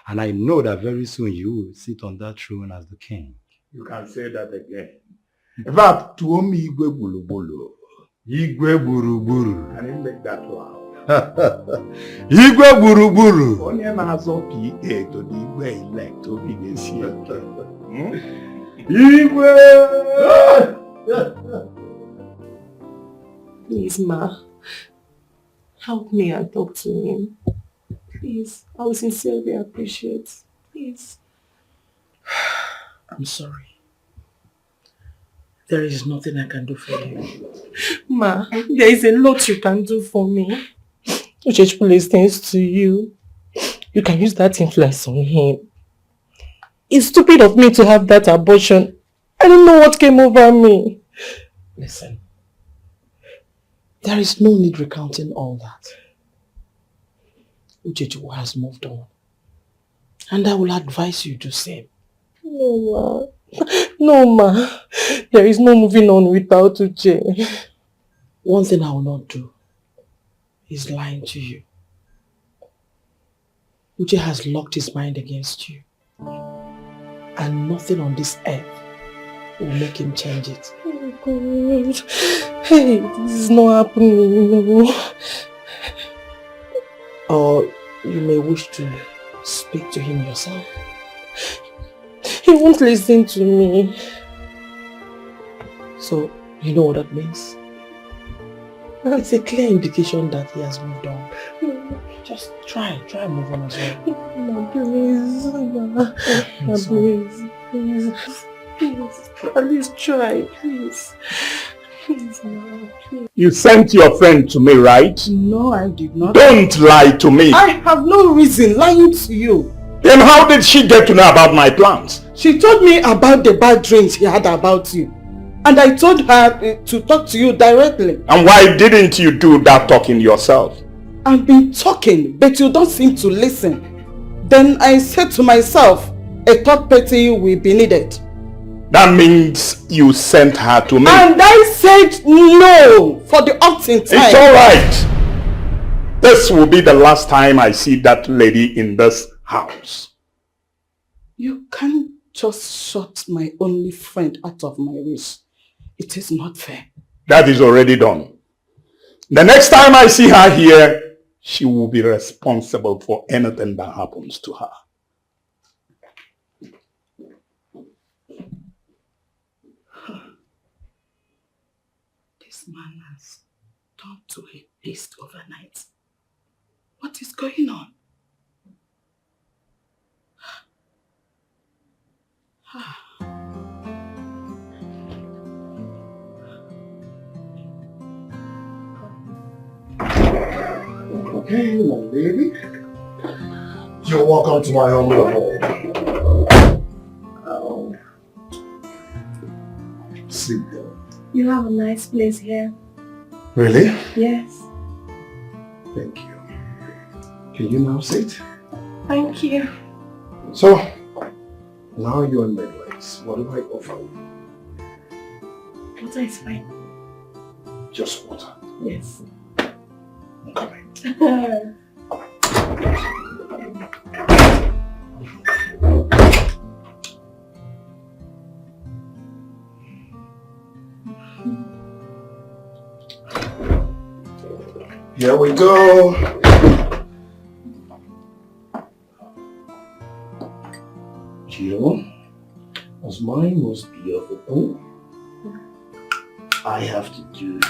And I know that very soon you will sit on that throne as the king. You can say that again. In fact, to me, Igwe Bulu Bulu. Igwe Buru Buru. Can you make that loud? Igwe Buru Buru. Onye na-azọ PA to the Igwe elect obi ga-esi eke. Igwe! Please, Ma. Help me and talk to him. Please. I will sincerely appreciate. Please. I'm sorry. There is nothing I can do for you. Ma, there is a lot you can do for me. Uchechi listens to you. You can use that influence on him. It's stupid of me to have that abortion. I don't know what came over me. Listen. There is no need recounting all that. Uchechi has moved on. And I will advise you to same. No, Ma. No, Ma. There is no moving on without Uche. One thing I will not do is lying to you. Uche has locked his mind against you. And nothing on this earth will make him change it. Oh, God. Hey, this is not happening, no. Or you may wish to speak to him yourself. He won't listen to me. So, you know what that means? It's a clear indication that he has moved on. Just try and move on as well. No, please, Ma. Please. At least try, please. Please, Ma. Please. You sent your friend to me, right? No, I did not. Don't lie to me. I have no reason lying to you. Then how did she get to know about my plans? She told me about the bad dreams he had about you. And I told her to talk to you directly. And why didn't you do that talking yourself? I've been talking, but you don't seem to listen. Then I said to myself, a third party will be needed. That means you sent her to me. And I said no for the opting time. It's alright. This will be the last time I see that lady in this house. You can't just shut my only friend out of my reach. It is not fair. That is already done. The next time I see her here, she will be responsible for anything that happens to her. This man has turned to a beast overnight. What is going on? Hey, my baby. You're welcome to my home. Oh, Sit down. you have a nice place here. Really? Yes. Thank you. Can you now sit? Thank you. So, now you're in my place. What do I offer you? Water is fine. Just water. Yes. I'm coming. Here we go. You, as my most beautiful, I have to do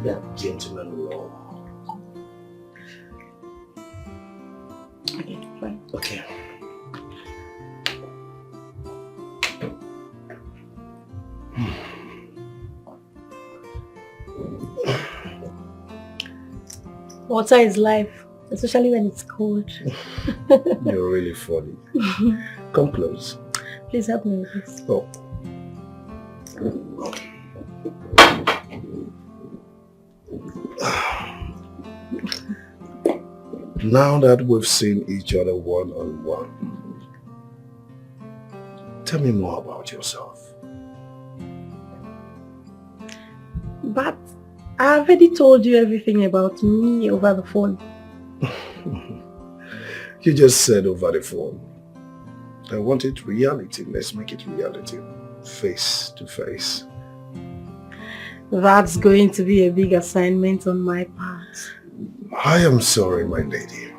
that gentleman law. Okay. Water is life, especially when it's cold. You're really funny. Come close. Please help me with this. Oh. Now that we've seen each other one-on-one, tell me more about yourself. But I already told you everything about me over the phone. You just said over the phone. I want it reality. Let's make it reality. Face to face. That's going to be a big assignment on my part. I am sorry, my lady.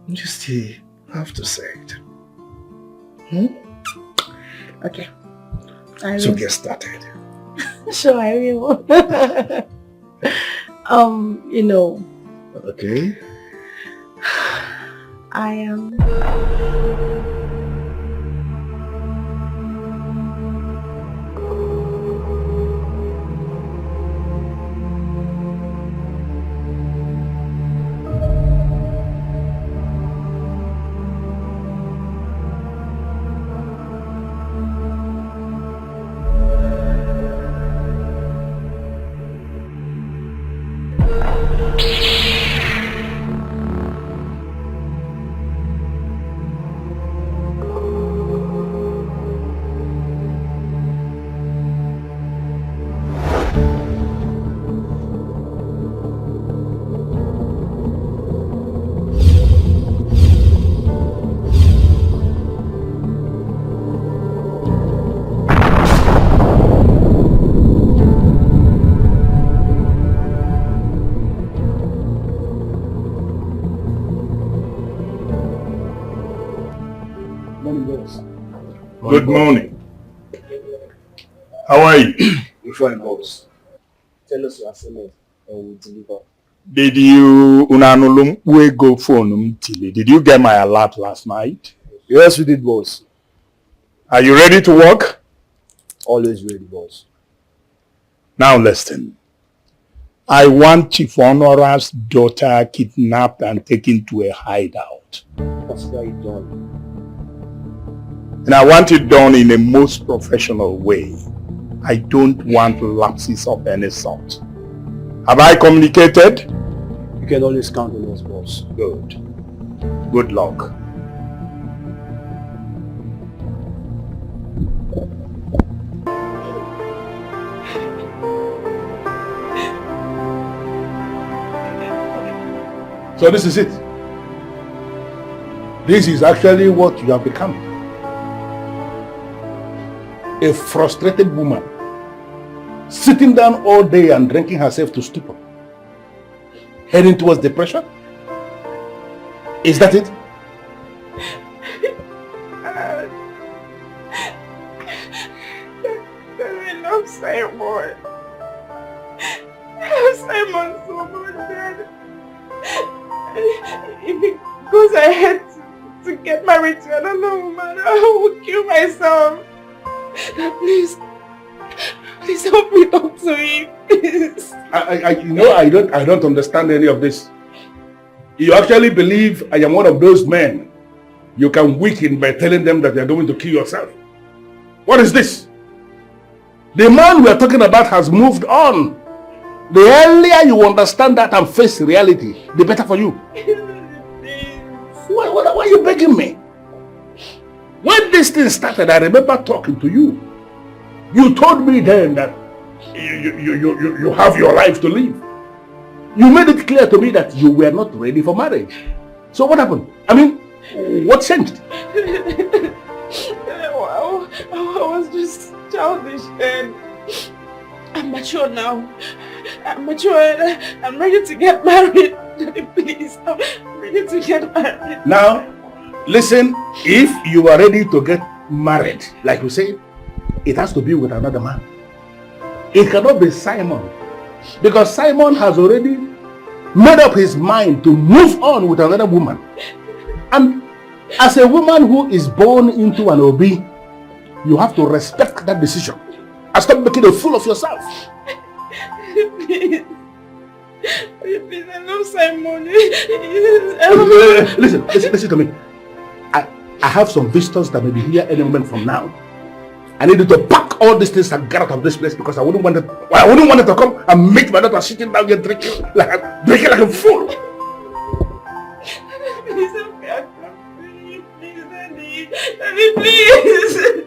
You still have to say it. Okay. So get started. Sure, I will. You know. Okay. I am... Good morning. How are you? We're fine, boss. Tell us your assignment and we'll deliver. Did you go phone? Did you get my alert last night? Yes, we did, boss. Are you ready to work? Always ready, boss. Now listen. I want Chief Honora's daughter kidnapped and taken to a hideout. What's that done? And I want it done in a most professional way. I don't want lapses of any sort. Have I communicated? You can always count on us, boss. Good. Good luck. So this is it. This is actually what you have become. A frustrated woman, sitting down all day and drinking herself to stupor, heading towards depression? Is that it? I love Simon. I love Simon so much, Dad. Because I had to get married to another woman, I would kill myself. Please help me talk to him, please. I don't understand any of this. You actually believe I am one of those men you can weaken by telling them that they are going to kill yourself? What is this? The man we are talking about has moved on. The earlier you understand that and face reality, the better for you. Why are you begging me? When this thing started, I remember talking to you. You told me then that you have your life to live. You made it clear to me that you were not ready for marriage. So what happened? I mean, what changed? I was just childish and I'm mature now. I'm mature. I'm ready to get married. Please, I'm ready to get married. Now, listen, if you are ready to get married, like you say, it has to be with another man. It cannot be Simon. Because Simon has already made up his mind to move on with another woman. And as a woman who is born into an obi, you have to respect that decision and stop making a fool of yourself. Please. Please, I love Simon. Listen to me. I have some visitors that may be here any moment from now. I need you to pack all these things and get out of this place because I wouldn't want it to come and meet my daughter sitting down here drinking like a fool. Please.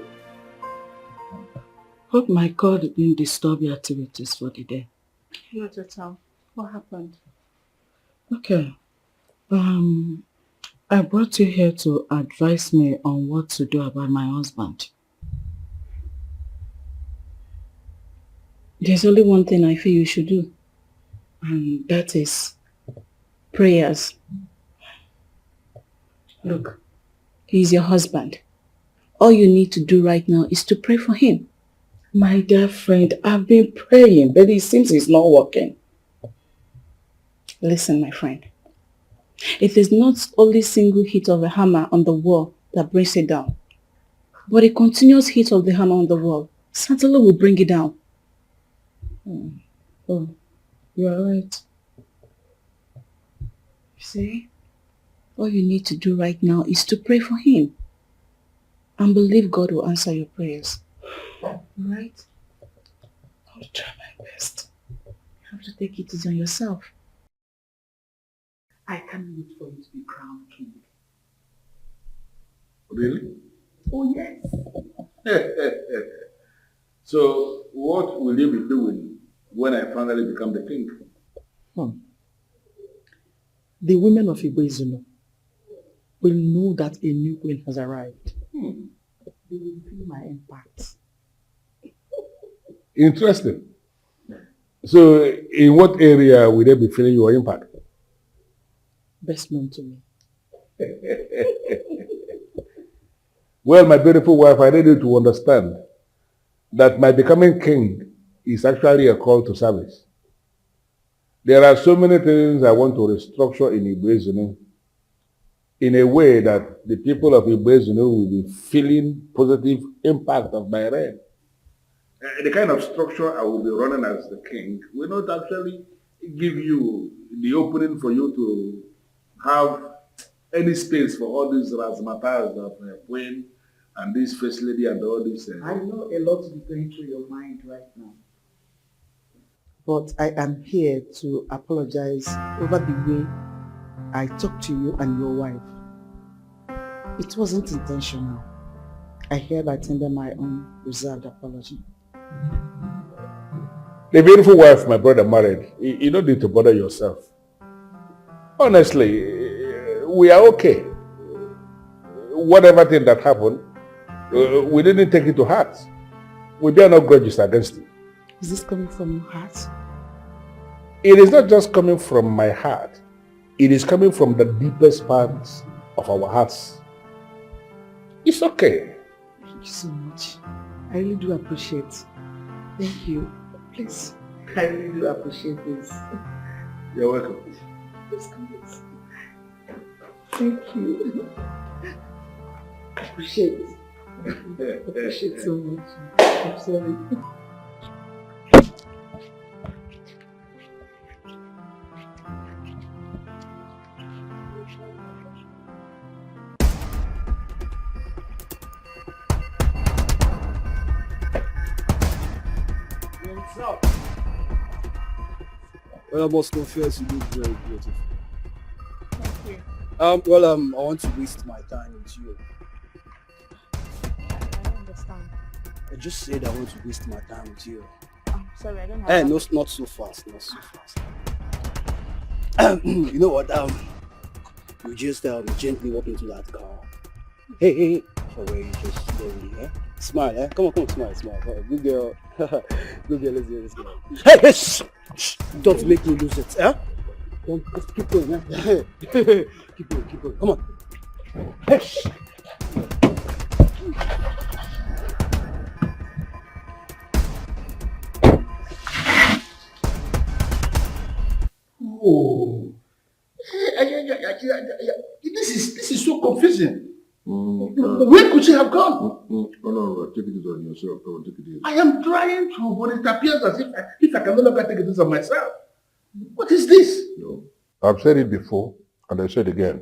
Hope my God didn't disturb your activities for the day. Not at all. What happened? Okay. I brought you here to advise me on what to do about my husband. There's only one thing I feel you should do. And that is prayers. Look, he's your husband. All you need to do right now is to pray for him. My dear friend, I've been praying, but it seems it's not working. Listen, my friend. It is not only single hit of a hammer on the wall that brings it down, but a continuous hit of the hammer on the wall certainly will bring it down. Oh, you are right. See, all you need to do right now is to pray for him and believe God will answer your prayers. Right? I'll try my best. You have to take it easy on yourself. I can't wait for you to be crowned king. Really? Oh, yes. So, what will you be doing when I finally become the king? The women of Igbo will know that a new queen has arrived. They will feel my impact. Interesting. So, in what area will they be feeling your impact? Best known to me. Well, my beautiful wife, I need you to understand that my becoming king is actually a call to service. There are so many things I want to restructure in Igbo in a way that the people of Igbo will be feeling positive impact of my reign. The kind of structure I will be running as the king will not actually give you the opening for you to have any space for all these razzmatazz of Queen and this first lady and all this. I know a lot is going through your mind right now. But I am here to apologize over the way I talked to you and your wife. It wasn't intentional. I hereby tender my own reserved apology. The beautiful wife my brother married, you don't need to bother yourself. Honestly, we are okay. Whatever thing that happened, we didn't take it to heart. We bear no grudges against it. Is this coming from your heart? It is not just coming from my heart. It is coming from the deepest parts of our hearts. It's okay. Thank you so much. I really do appreciate it. Thank you. Please. I really do appreciate this. You're welcome. Please come. Thank you. I appreciate it. I appreciate it so much. I'm sorry. Well, I must confess you look very beautiful. Thank you. I want to waste my time with you. I don't understand. I just said I want to waste my time with you. I'm sorry, I don't have Hey, that. no, not so fast, not so fast. You know what? You just gently walk into that car. Hey, for where you just slowly, eh? Smile, eh? Come on, smile. Oh, good girl. Good girl, let's go. Hey, shh. Don't make me lose it, eh? Don't, just keep going, eh? keep going. Come on. Hey, shh. Oh. This is so reason. Where could she have gone? No, take it on yourself. Come on, take it easy. I am trying to, but it appears as if I can no longer take it on myself. What is this? No. I've said it before, and I said again.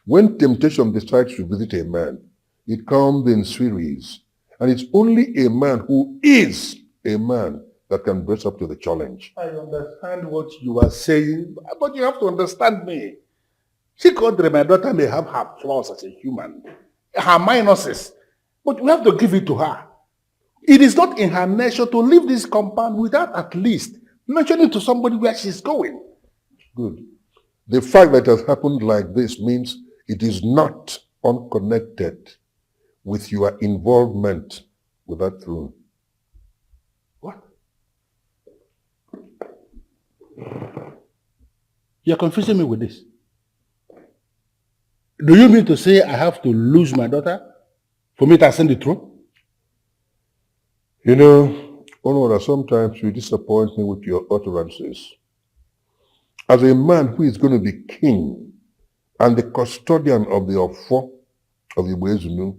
When temptation decides to visit a man, it comes in series. And it's only a man who is a man that can brace up to the challenge. I understand what you are saying, but you have to understand me. Secondly, my daughter may have her flaws as a human, her minuses, but we have to give it to her. It is not in her nature to leave this compound without at least mentioning to somebody where she's going. Good. The fact that it has happened like this means it is not unconnected with your involvement with that throne. What? You're confusing me with this. Do you mean to say I have to lose my daughter for me to ascend the throne? You know, Honora, sometimes you disappoint me with your utterances. As a man who is going to be king and the custodian of the Ofo of the Wezunu,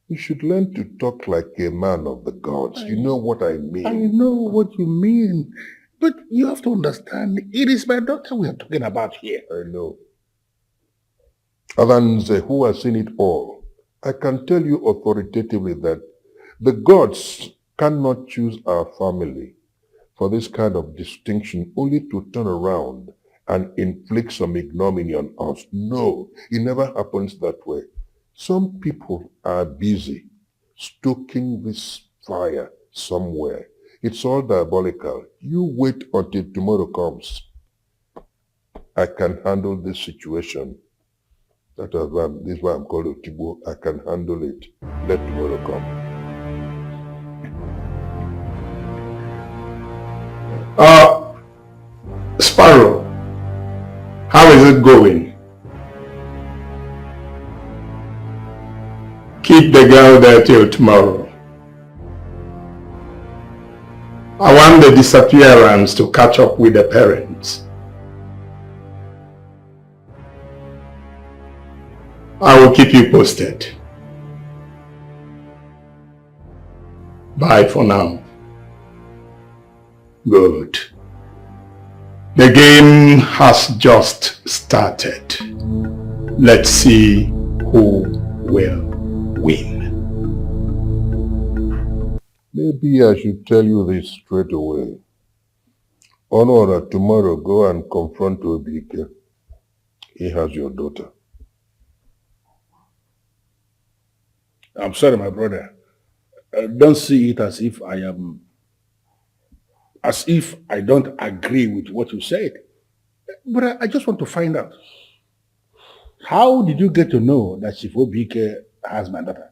you should learn to talk like a man of the gods. You know what I mean. I know what you mean. But you have to understand, it is my daughter we are talking about here. I know. Adanze, who has seen it all, I can tell you authoritatively that the gods cannot choose our family for this kind of distinction only to turn around and inflict some ignominy on us. No, it never happens that way. Some people are busy stoking this fire somewhere. It's all diabolical. You wait until tomorrow comes. I can handle this situation. This is why I'm called Otibo. I can handle it. Let tomorrow come. Sparrow, how is it going? Keep the girl there till tomorrow. I want the disappearance to catch up with the parents. I will keep you posted. Bye for now. Good. The game has just started. Let's see who will win. Maybe I should tell you this straight away. Honora, tomorrow go and confront Dikeh. He has your daughter. I'm sorry, my brother. Don't see it as if I don't agree with what you said. But I just want to find out. How did you get to know that Chief Dikeh has my daughter?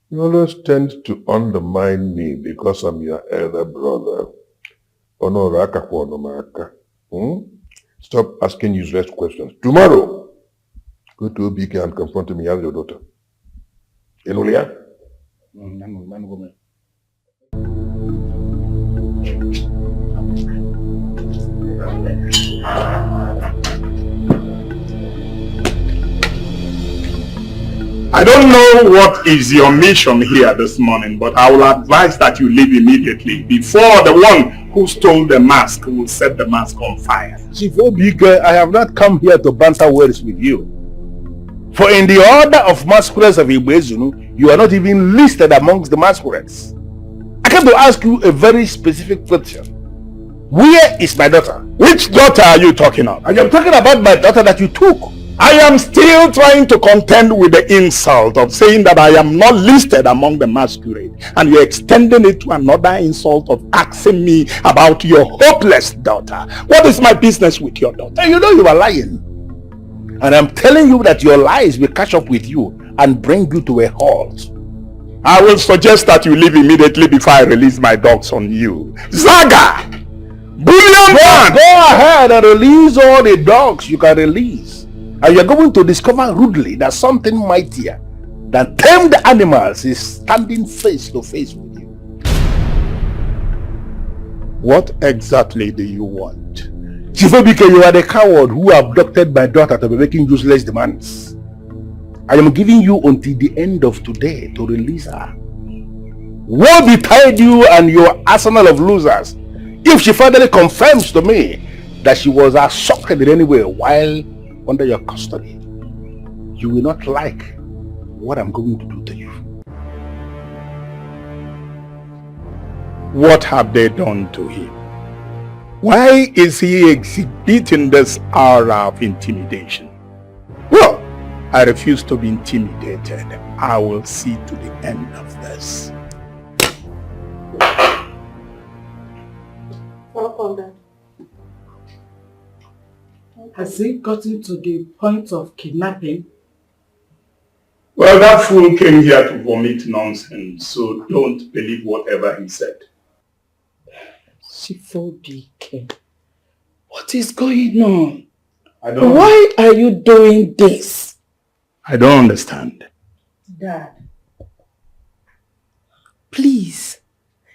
You always tend to undermine me because I'm your elder brother. Honora, Stop asking useless questions. Tomorrow, go to Dikeh and confront him. He has your daughter. Enulia? I don't know what is your mission here this morning, but I will advise that you leave immediately before the one who stole the mask will set the mask on fire. Chief Dikeh, I have not come here to banter words with you. For in the order of masquerades of Igbo-Zulu, you are not even listed amongst the masquerades. I came to ask you a very specific question. Where is my daughter? Which daughter are you talking of? I am talking about my daughter that you took. I am still trying to contend with the insult of saying that I am not listed among the masquerade, and you're extending it to another insult of asking me about your hopeless daughter. What is my business with your daughter? And you know you are lying. And I'm telling you that your lies will catch up with you and bring you to a halt. I will suggest that you leave immediately before I release my dogs on you. Zaga! Bullion man! Go ahead and release all the dogs you can release. And you're going to discover rudely that something mightier than tamed animals is standing face to face with you. What exactly do you want? Chief Dikeh, you are the coward who abducted my daughter to be making useless demands. I am giving you until the end of today to release her. Woe betide you and your arsenal of losers if she finally confirms to me that she was assaulted in any way while under your custody. You will not like what I'm going to do to you. What have they done to him? Why is he exhibiting this aura of intimidation? Well, I refuse to be intimidated. I will see to the end of this. Welcome, Dad. Has it gotten to the point of kidnapping? Well, that fool came here to vomit nonsense, so don't believe whatever he said. Dikeh, what is going on? I don't. Why are you doing this? I don't understand. Dad, please,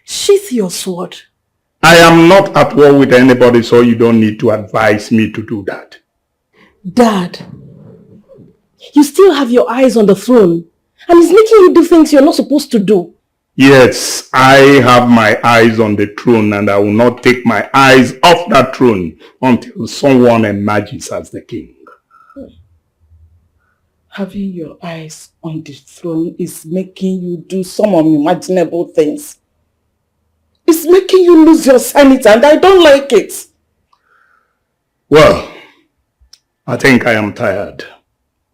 sheath your sword. I am not at war with anybody, so you don't need to advise me to do that. Dad, you still have your eyes on the throne, and it's making you do things you're not supposed to do. Yes, I have my eyes on the throne, and I will not take my eyes off that throne until someone emerges as the king. Having your eyes on the throne is making you do some unimaginable things. It's making you lose your sanity, and I don't like it. Well, I think I am tired.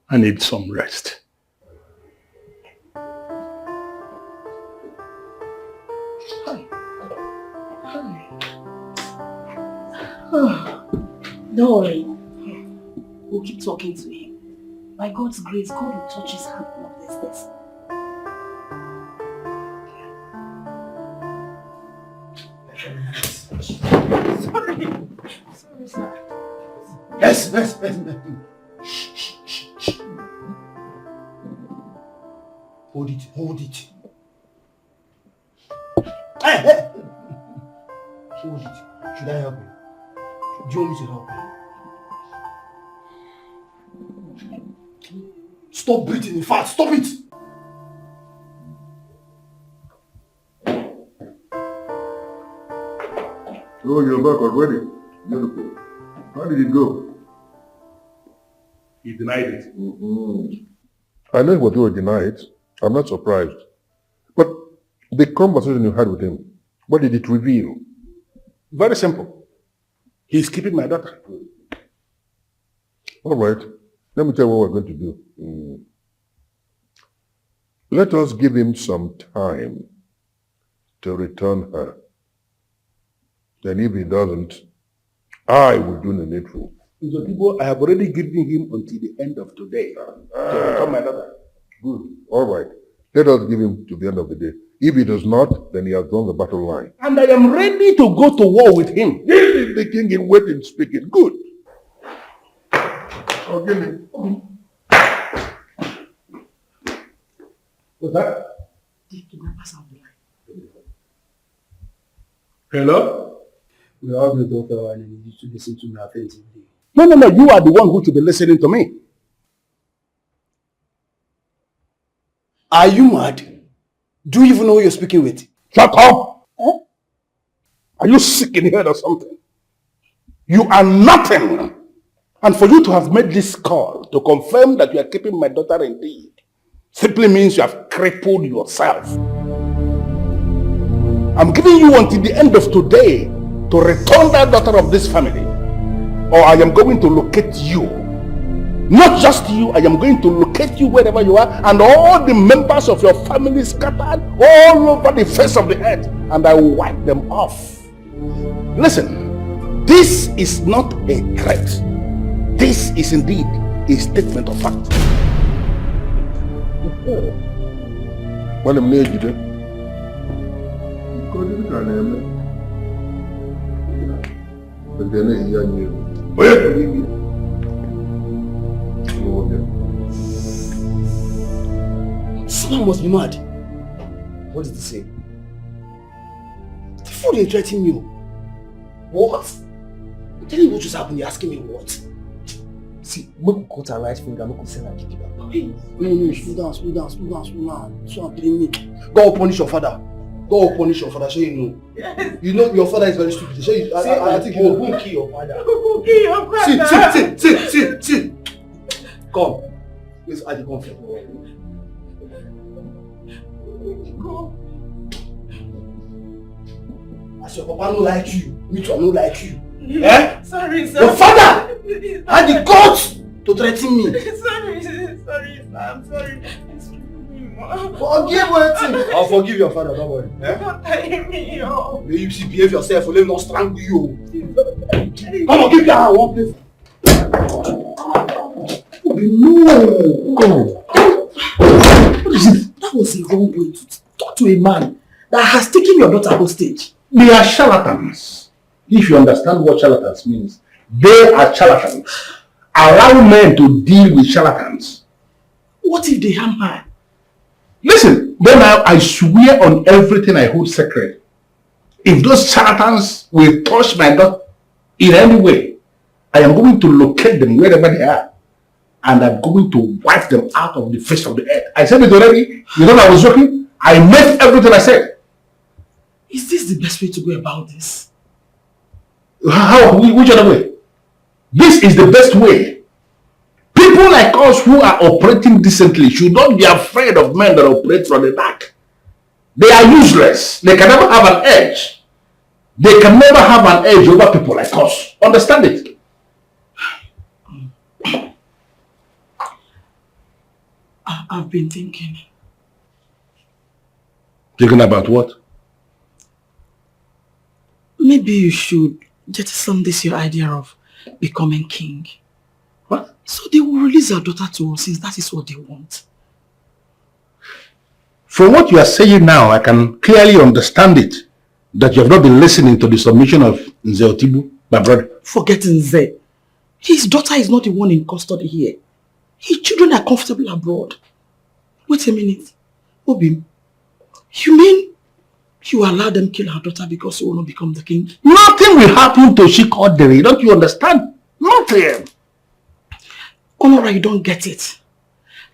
I need some rest. Don't worry. We'll keep talking to him. By God's grace, God will touch his hand one of these days. Sorry, sir. Yes. Hold it. Hey! Hold it. Should I help you? Do you want me to help you? Stop breathing, in fact, stop it! Oh, you're back already. Beautiful. How did it go? He denied it. I know it was going to deny it. I'm not surprised. But the conversation you had with him, what did it reveal? Very simple. He's keeping my daughter. All right. Let me tell you what we're going to do. Let us give him some time to return her. Then if he doesn't, I will do the needful. So people, I have already given him until the end of today to return my daughter. Good. All right. Let us give him to the end of the day. If he does not, then he has drawn the battle line. And I am ready to go to war with him. This is the king in waiting speaking. Good. Oh, give me. What's that? Hello? We have the daughter and I need you to listen to me attentively. No. You are the one who should be listening to me. Are you mad? Do you even know who you're speaking with? Shut up! Huh? Are you sick in the head or something? You are nothing. And for you to have made this call to confirm that you are keeping my daughter indeed simply means you have crippled yourself. I'm giving you until the end of today to return that daughter of this family, or I am going to locate you. Not just you, I am going to locate you wherever you are, and all the members of your family scattered all over the face of the earth, and I will wipe them off. Listen, this is not a threat. This is indeed a statement of fact. Someone must be mad. What did he say? The fool is threatening you. What? I'm telling you what just happened, you're asking me what? See, make we cut her right finger, make we send her to the back. No, slow down. So blame me. God will punish your father. God will punish your father, so you know. Yes. You know your father is very stupid. So you, I think you know. Who kill your father? Who kill your father? See. Come. Let's add the conflict. Go. As your papa no like you, me too I no like you. Yeah. Sorry, sir. Your father had the guts to threaten me. Sorry, sir. I'm sorry. Forgive me. I'll forgive your father, don't worry. Don't tie me up. May you behave yourself, or let me not strangle you. Come on, give me a one place. No. What is it? That was a wrong way to talk to a man that has taken your daughter hostage. They are charlatans. If you understand what charlatans means, they are charlatans. Allow men to deal with charlatans. What if they harm her? Listen, then I swear on everything I hold sacred. If those charlatans will touch my daughter in any way, I am going to locate them wherever they are. And I'm going to wipe them out of the face of the earth. I said it already. You know I was joking? I meant everything I said. Is this the best way to go about this? How? Which other way? This is the best way. People like us who are operating decently should not be afraid of men that operate from the back. They are useless. They can never have an edge. They can never have an edge over people like us. Understand it? I've been thinking. Thinking about what? Maybe you should jettison this your idea of becoming king. What? So they will release our daughter to us since that is what they want. From what you are saying now, I can clearly understand it. That you have not been listening to the submission of Nze Otibu, my brother. Forget Nze. His daughter is not the one in custody here. His children are comfortable abroad. Wait a minute. Obim, you mean you allow them kill her daughter because you will not become the king? Nothing will happen to Chikodere. Don't you understand? Nothing. Honora, you don't get it.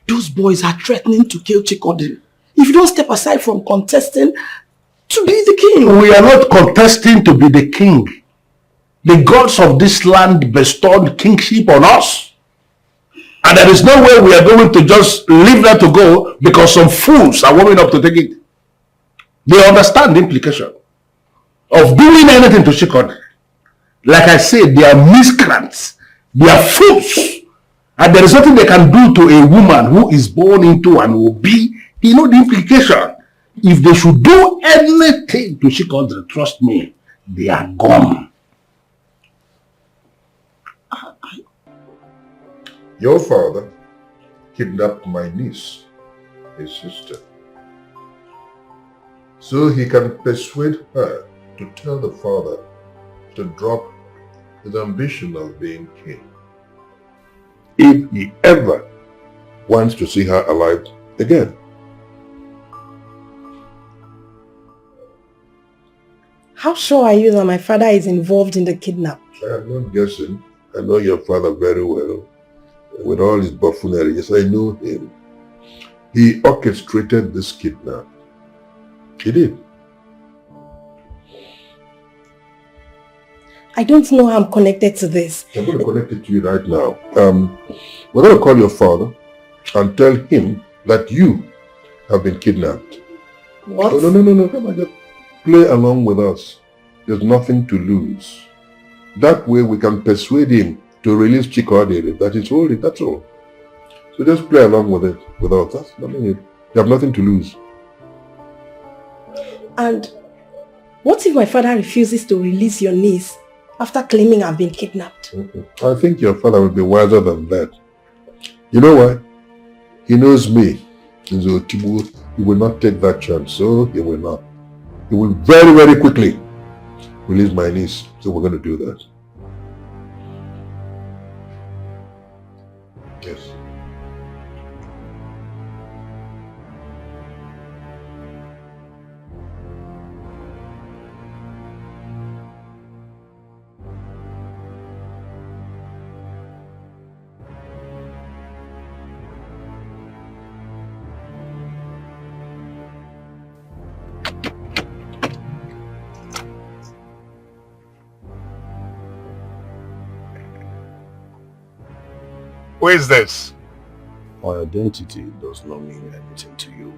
Those boys are threatening to kill Chikodere. If you don't step aside from contesting to be the king. We are not contesting to be the king. The gods of this land bestowed kingship on us. And there is no way we are going to just leave that to go because some fools are warming up to take it. They understand the implication of doing anything to Chikodere. Like I said, they are miscreants. They are fools. And there is nothing they can do to a woman who is born into and will be. You know the implication. If they should do anything to Chikodere, trust me, they are gone. Your father kidnapped my niece, his sister, so he can persuade her to tell the father to drop his ambition of being king. If he ever wants to see her alive again. How sure are you that my father is involved in the kidnap? I am not guessing. I know your father very well. With all his buffoonery, yes, I know him. He orchestrated this kidnap. He did. I don't know how I'm connected to this. I'm going to connect it to you right now. We're going to call your father and tell him that you have been kidnapped. What? Oh, no. Come on, just play along with us. There's nothing to lose. That way we can persuade him to release Chikodere that is holding, that's all. So just play along with it without us. I mean, you have nothing to lose. And what if my father refuses to release your niece after claiming I've been kidnapped? I think your father will be wiser than that. You know why? He knows me. Nze Otibu, he will not take that chance, so he will not. He will very, very quickly release my niece. So we're going to do that. Yes. Who is this? My identity does not mean anything to you.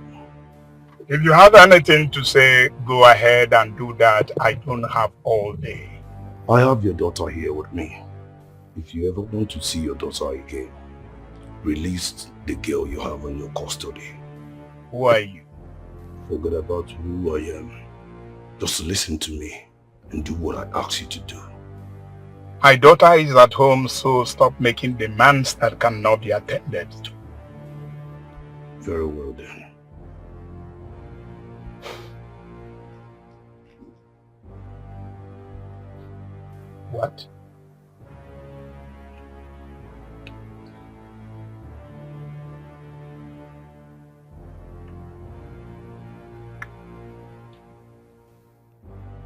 If you have anything to say, go ahead and do that. I don't have all day. I have your daughter here with me. If you ever want to see your daughter again, release the girl you have in your custody. Who are you? Forget about who I am. Just listen to me and do what I ask you to do. My daughter is at home, so stop making demands that cannot be attended to. Very well then. What?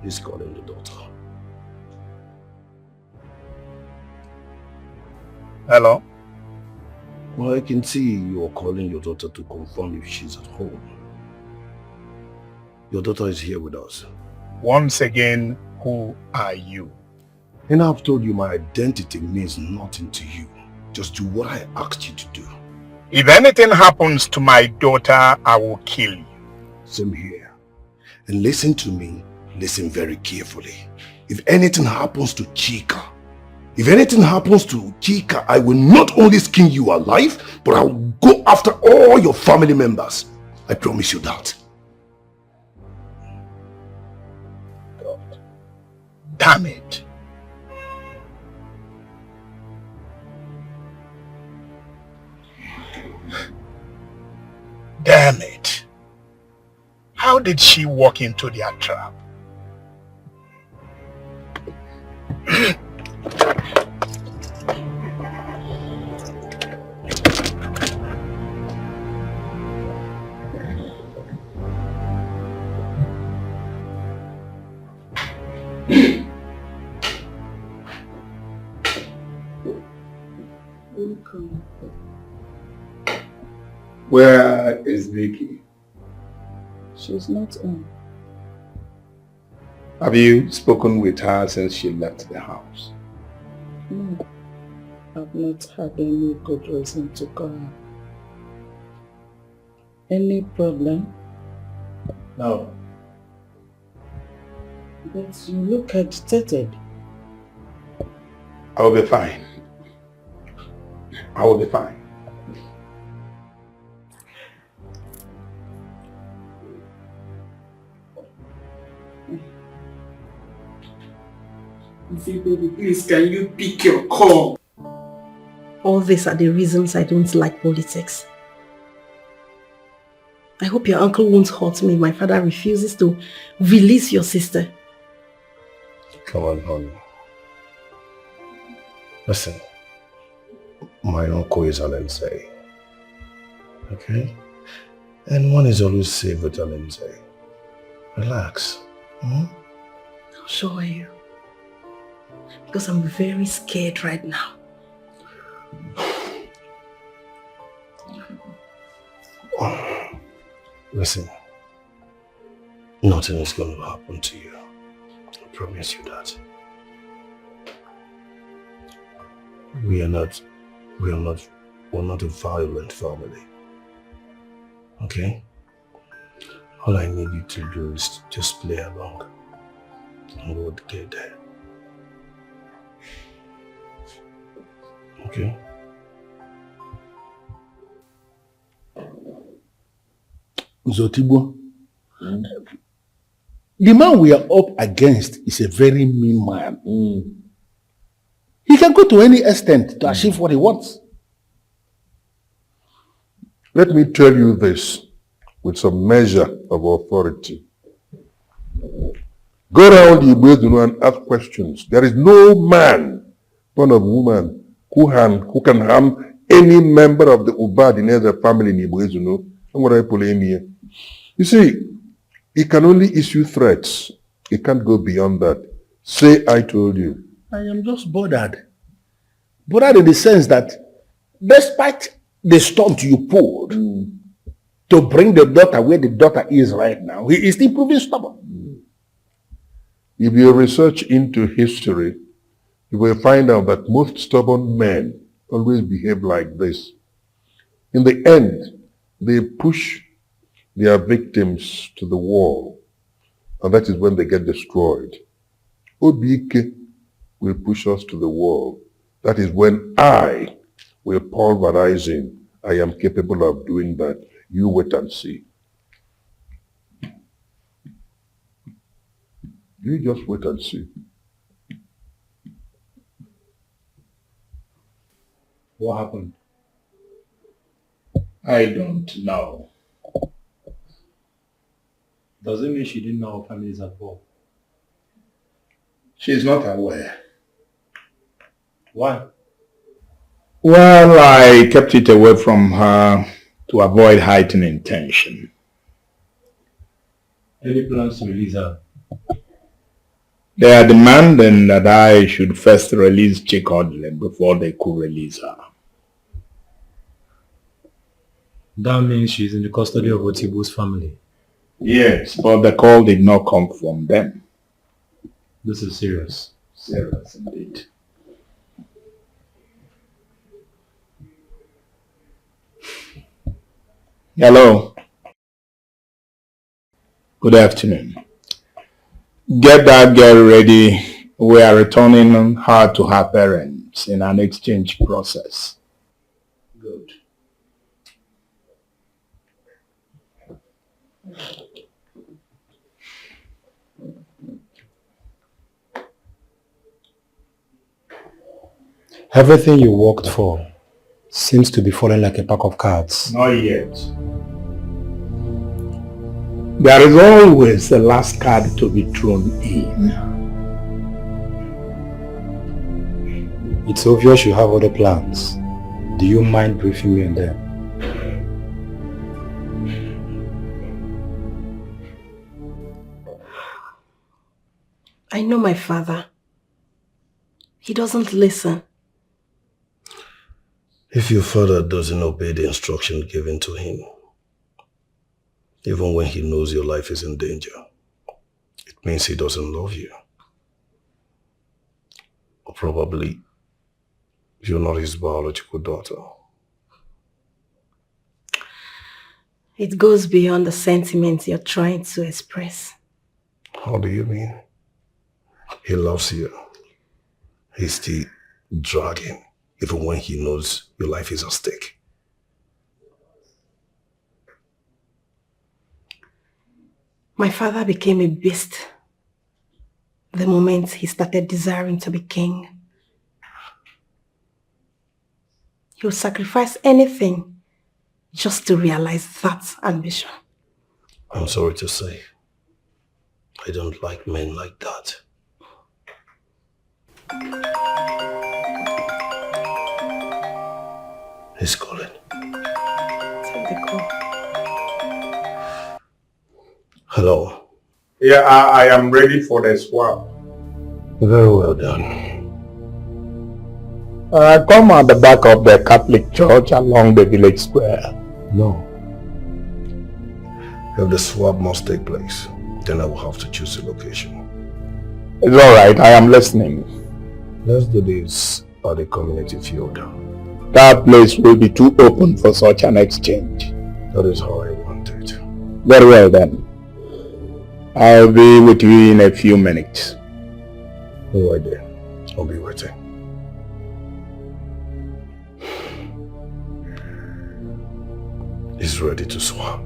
He's calling the daughter. Hello? Well, I can see you are calling your daughter to confirm if she's at home. Your daughter is here with us. Once again, who are you? And I've told you my identity means nothing to you. Just do what I asked you to do. If anything happens to my daughter, I will kill you. Same here. And listen to me. Listen very carefully. If anything happens to Chika, I will not only skin you alive, but I will go after all your family members. I promise you that. God. Damn it. Damn it. How did she walk into their trap? Where is Dikeh? She's not in. Have you spoken with her since she left the house? No, I've not had any good reason to call her. Any problem? No. But you look agitated. I will be fine. I will be fine. Baby, please, can you pick your call? All these are the reasons I don't like politics. I hope your uncle won't hurt me if my father refuses to release your sister. Come on, honey. Listen, my uncle is Alense. Okay? And one is always safe with Alense. Relax. How sure are you? Because I'm very scared right now. Listen, nothing is going to happen to you. I promise you that. We're not a violent family. Okay? All I need you to do is just play along. And we'll get there. Okay? Zotigbo, the man we are up against is a very mean man. He can go to any extent to achieve what he wants. Let me tell you this with some measure of authority. Go around the Ibezunu and ask questions. There is no man, born of woman, who can harm any member of the Ubad in other family in Ibezunu. You see, he can only issue threats. He can't go beyond that. Say, I told you. I am just bothered. Bothered in the sense that despite the stunt you pulled to bring the daughter where the daughter is right now, he is still proving stubborn. If you research into history, you will find out that most stubborn men always behave like this. In the end, they push their victims to the wall, and that is when they get destroyed. Obike will push us to the wall. That is when I will pulverize him. I am capable of doing that. You wait and see. You just wait and see. What happened? I don't know. Does it mean she didn't know her family is at war? She's not aware. Why? Well, I kept it away from her to avoid heightening tension. Any plans to release her? They are demanding that I should first release Chikodle before they could release her. That means she's in the custody of Otibo's family. Yes, but the call did not come from them. This is serious. Serious indeed. Hello. Good afternoon. Get that girl ready. We are returning her to her parents in an exchange process. Good. Everything you worked for seems to be falling like a pack of cards. Not yet. There is always the last card to be thrown in. It's obvious you have other plans. Do you mind briefing me on them? I know my father. He doesn't listen. If your father doesn't obey the instruction given to him, even when he knows your life is in danger, it means he doesn't love you. Or probably you're not his biological daughter. It goes beyond the sentiments you're trying to express. How do you mean? He loves you. He's still dragging, even when he knows your life is at stake. My father became a beast the moment he started desiring to be king. He would sacrifice anything just to realize that ambition. I'm sorry to say, I don't like men like that. He's calling. Take the call. Hello. Yeah, I am ready for the swap. Very well done. Come at the back of the Catholic church along the village square. No. If the swap must take place, then I will have to choose a location. It's alright, I am listening. Let's do this at the community field. That place will be too open for such an exchange. That is how I want it. Very well then. I'll be with you in a few minutes. All right then. I'll be waiting. He's ready to swap.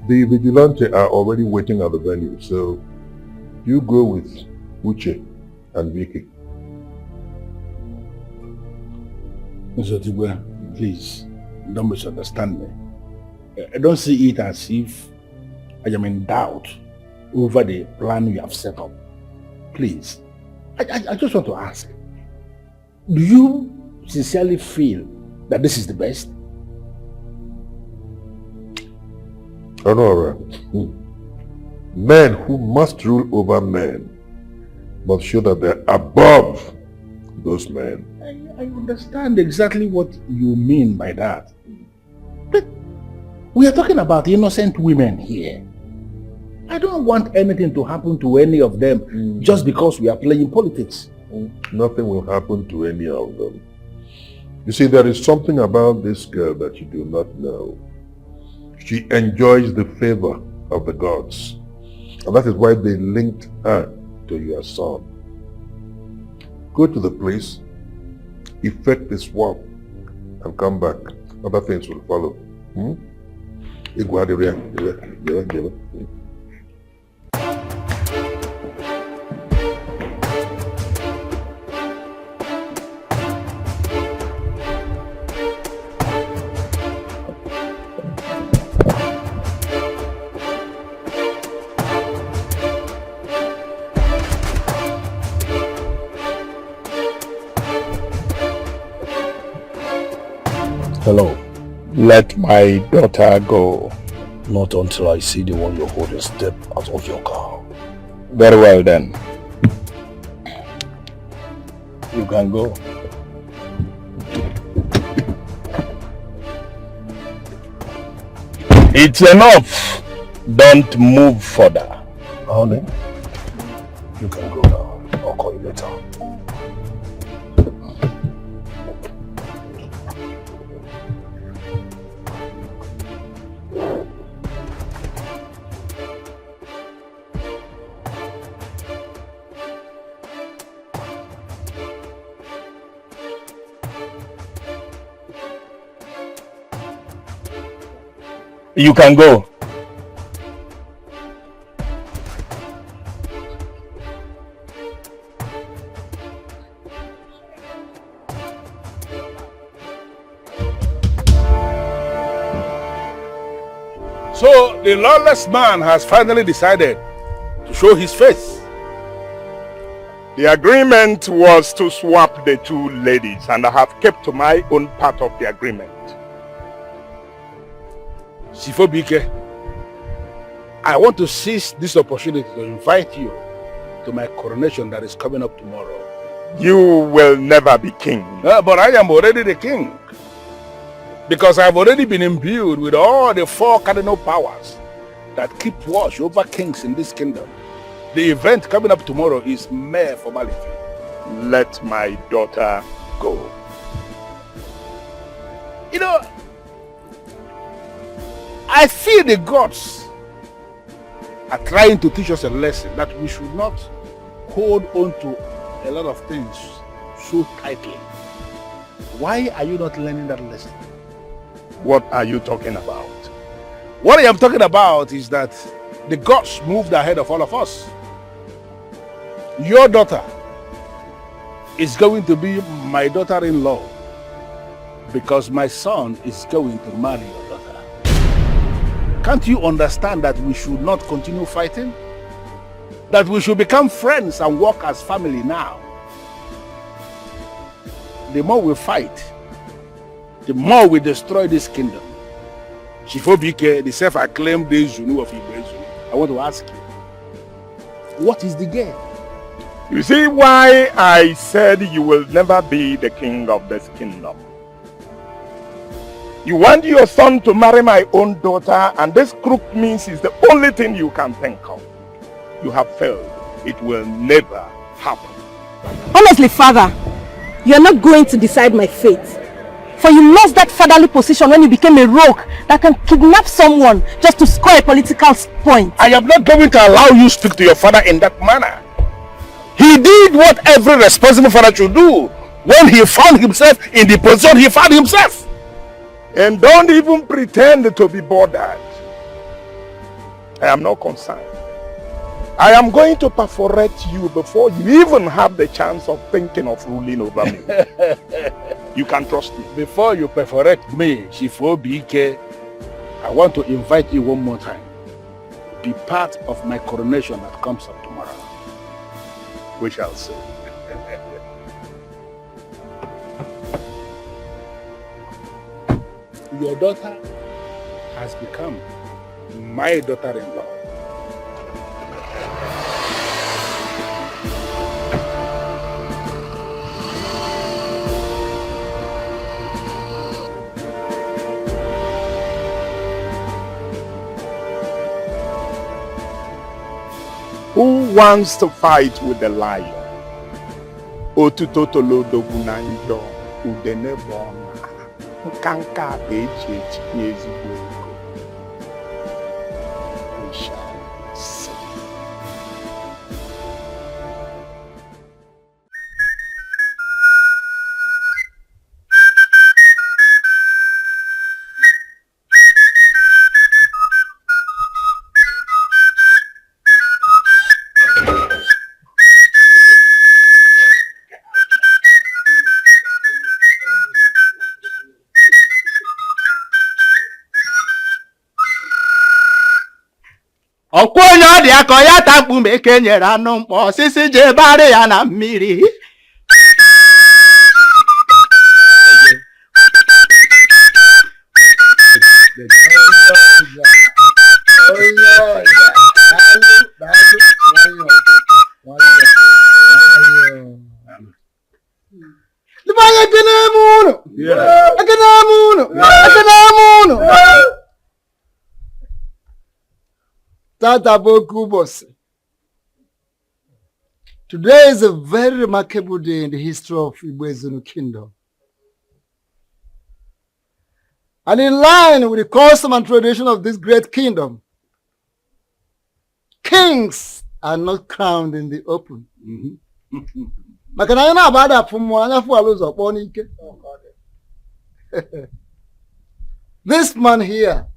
The vigilante are already waiting at the venue, so you go with Uche and Vicky. Mr. Tigwe, please, don't misunderstand me. I don't see it as if I am in doubt over the plan you have set up. Please, I just want to ask, do you sincerely feel that this is the best? Honora, men who must rule over men must show that they're above those men. I understand exactly what you mean by that. But we are talking about innocent women here. I don't want anything to happen to any of them just because we are playing politics. Nothing will happen to any of them. You see, there is something about this girl that you do not know. She enjoys the favor of the gods. And that is why they linked her to your son. Go to the place, effect the swap, and come back. Other things will follow. Hello. Let my daughter go. Not until I see the one you're holding step out of your car. Very well then. You can go. It's enough. Don't move further. Honey, you can go now. I'll call you later. You can go. So the lawless man has finally decided to show his face. The agreement was to swap the two ladies, and I have kept to my own part of the agreement. Dikeh, I want to seize this opportunity to invite you to my coronation that is coming up tomorrow. You will never be king. But I am already the king. Because I have already been imbued with all the 4 cardinal powers that keep watch over kings in this kingdom. The event coming up tomorrow is mere formality. Let my daughter go. You know, I feel the gods are trying to teach us a lesson that we should not hold on to a lot of things so tightly. Why are you not learning that lesson? What are you talking about? What I am talking about is that the gods moved ahead of all of us. Your daughter is going to be my daughter-in-law because my son is going to marry your daughter. Can't you understand that we should not continue fighting? That we should become friends and work as family now? The more we fight, the more we destroy this kingdom. Dikeh, the self-acclaimed Zunu of Igbo, I want to ask you, what is the game? You see why I said you will never be the king of this kingdom? You want your son to marry my own daughter, and this crook means is the only thing you can think of. You have failed. It will never happen. Honestly, father, you are not going to decide my fate. For you lost that fatherly position when you became a rogue that can kidnap someone just to score a political point. I am not going to allow you to speak to your father in that manner. He did what every responsible father should do when he found himself in the position he found himself. And don't even pretend to be bothered. I am not concerned. I am going to perforate you before you even have the chance of thinking of ruling over me. You can trust me. Before you perforate me, Dikeh, I want to invite you one more time. Be part of my coronation that comes up tomorrow. We shall see. Your daughter has become my daughter-in-law. Who wants to fight with the lion? Otutotolo dogunanjo udenebona nkanka echi ezigbo. We shall see. Ọkwa onye ọ dị aka ya takpu ma eke nyere anụ mkpọ osisi ji ebari ya na mmiri. Today is a very remarkable day in the history of Igbo Kingdom. And in line with the custom and tradition of this great kingdom, kings are not crowned in the open. This man here,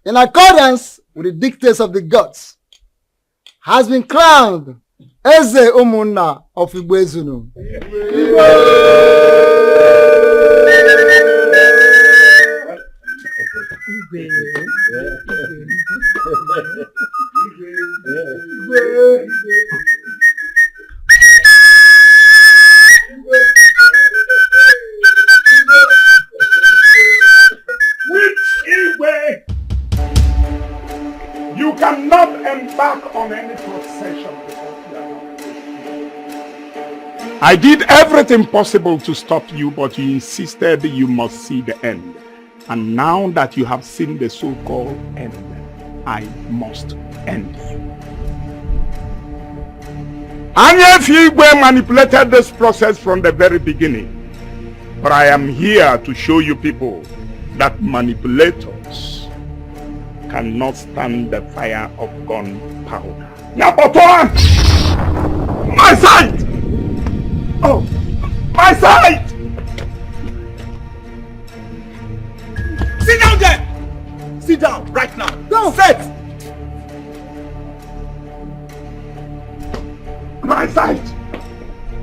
in accordance with the dictates of the gods, has been crowned Eze Umunna of Igbo. You cannot embark on any procession before you are not. I did everything possible to stop you, but you insisted you must see the end. And now that you have seen the so-called end, I must end you. Anya Figwe manipulated this process from the very beginning. But I am here to show you people that manipulators cannot stand the fire of gunpowder. Napotoa! My sight! Oh, my sight! Sit down there! Sit down right now. Don't sit! My sight!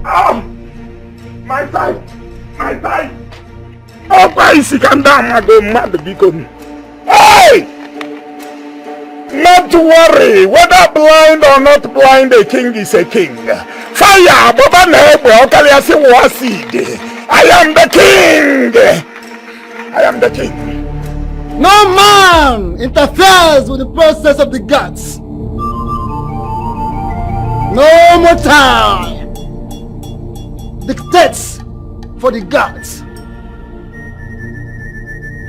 Oh! My sight! My sight! Oh, why is he come down? I go mad because... Hey! Not to worry, whether blind or not blind, a king is a king. Fire, Baba Nebe, Okaliasi Wasid. I am the king. I am the king. No man interferes with the process of the gods. No more time dictates for the gods.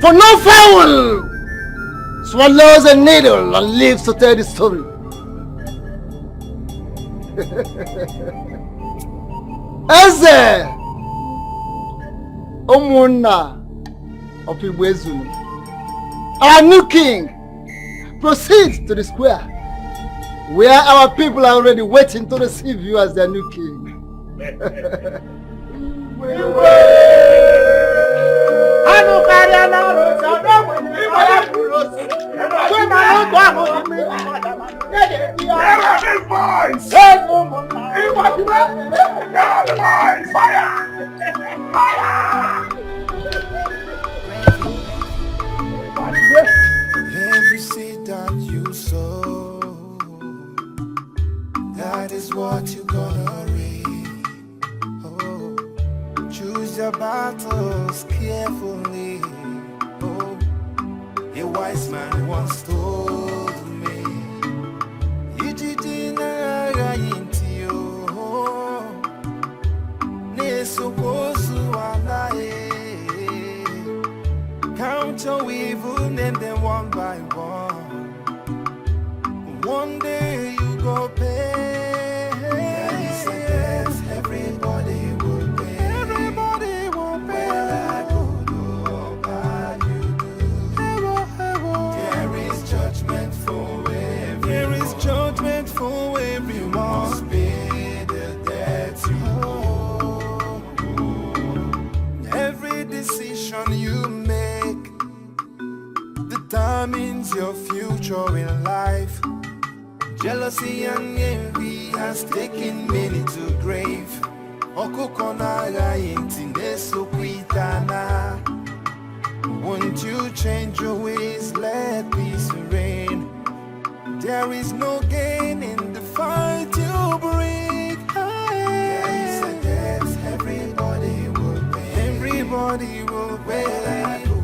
For no fowl swallows a needle and lives to tell the story. Eze Umunna of Igbo, our new king, proceeds to the square, where our people are already waiting to receive you as their new king. Every seed that you sow, that is what you're gonna reap. Oh, choose your battles carefully. Oh, a wise man once told me, you didn't into you. Count your evil, name them one by one. One day decision you make determines your future in life. Jealousy and envy has taken many to grave. Won't you change your ways, let peace reign. There is no gain in the fight you bring. There is a debt everybody will pay. Everybody will pay.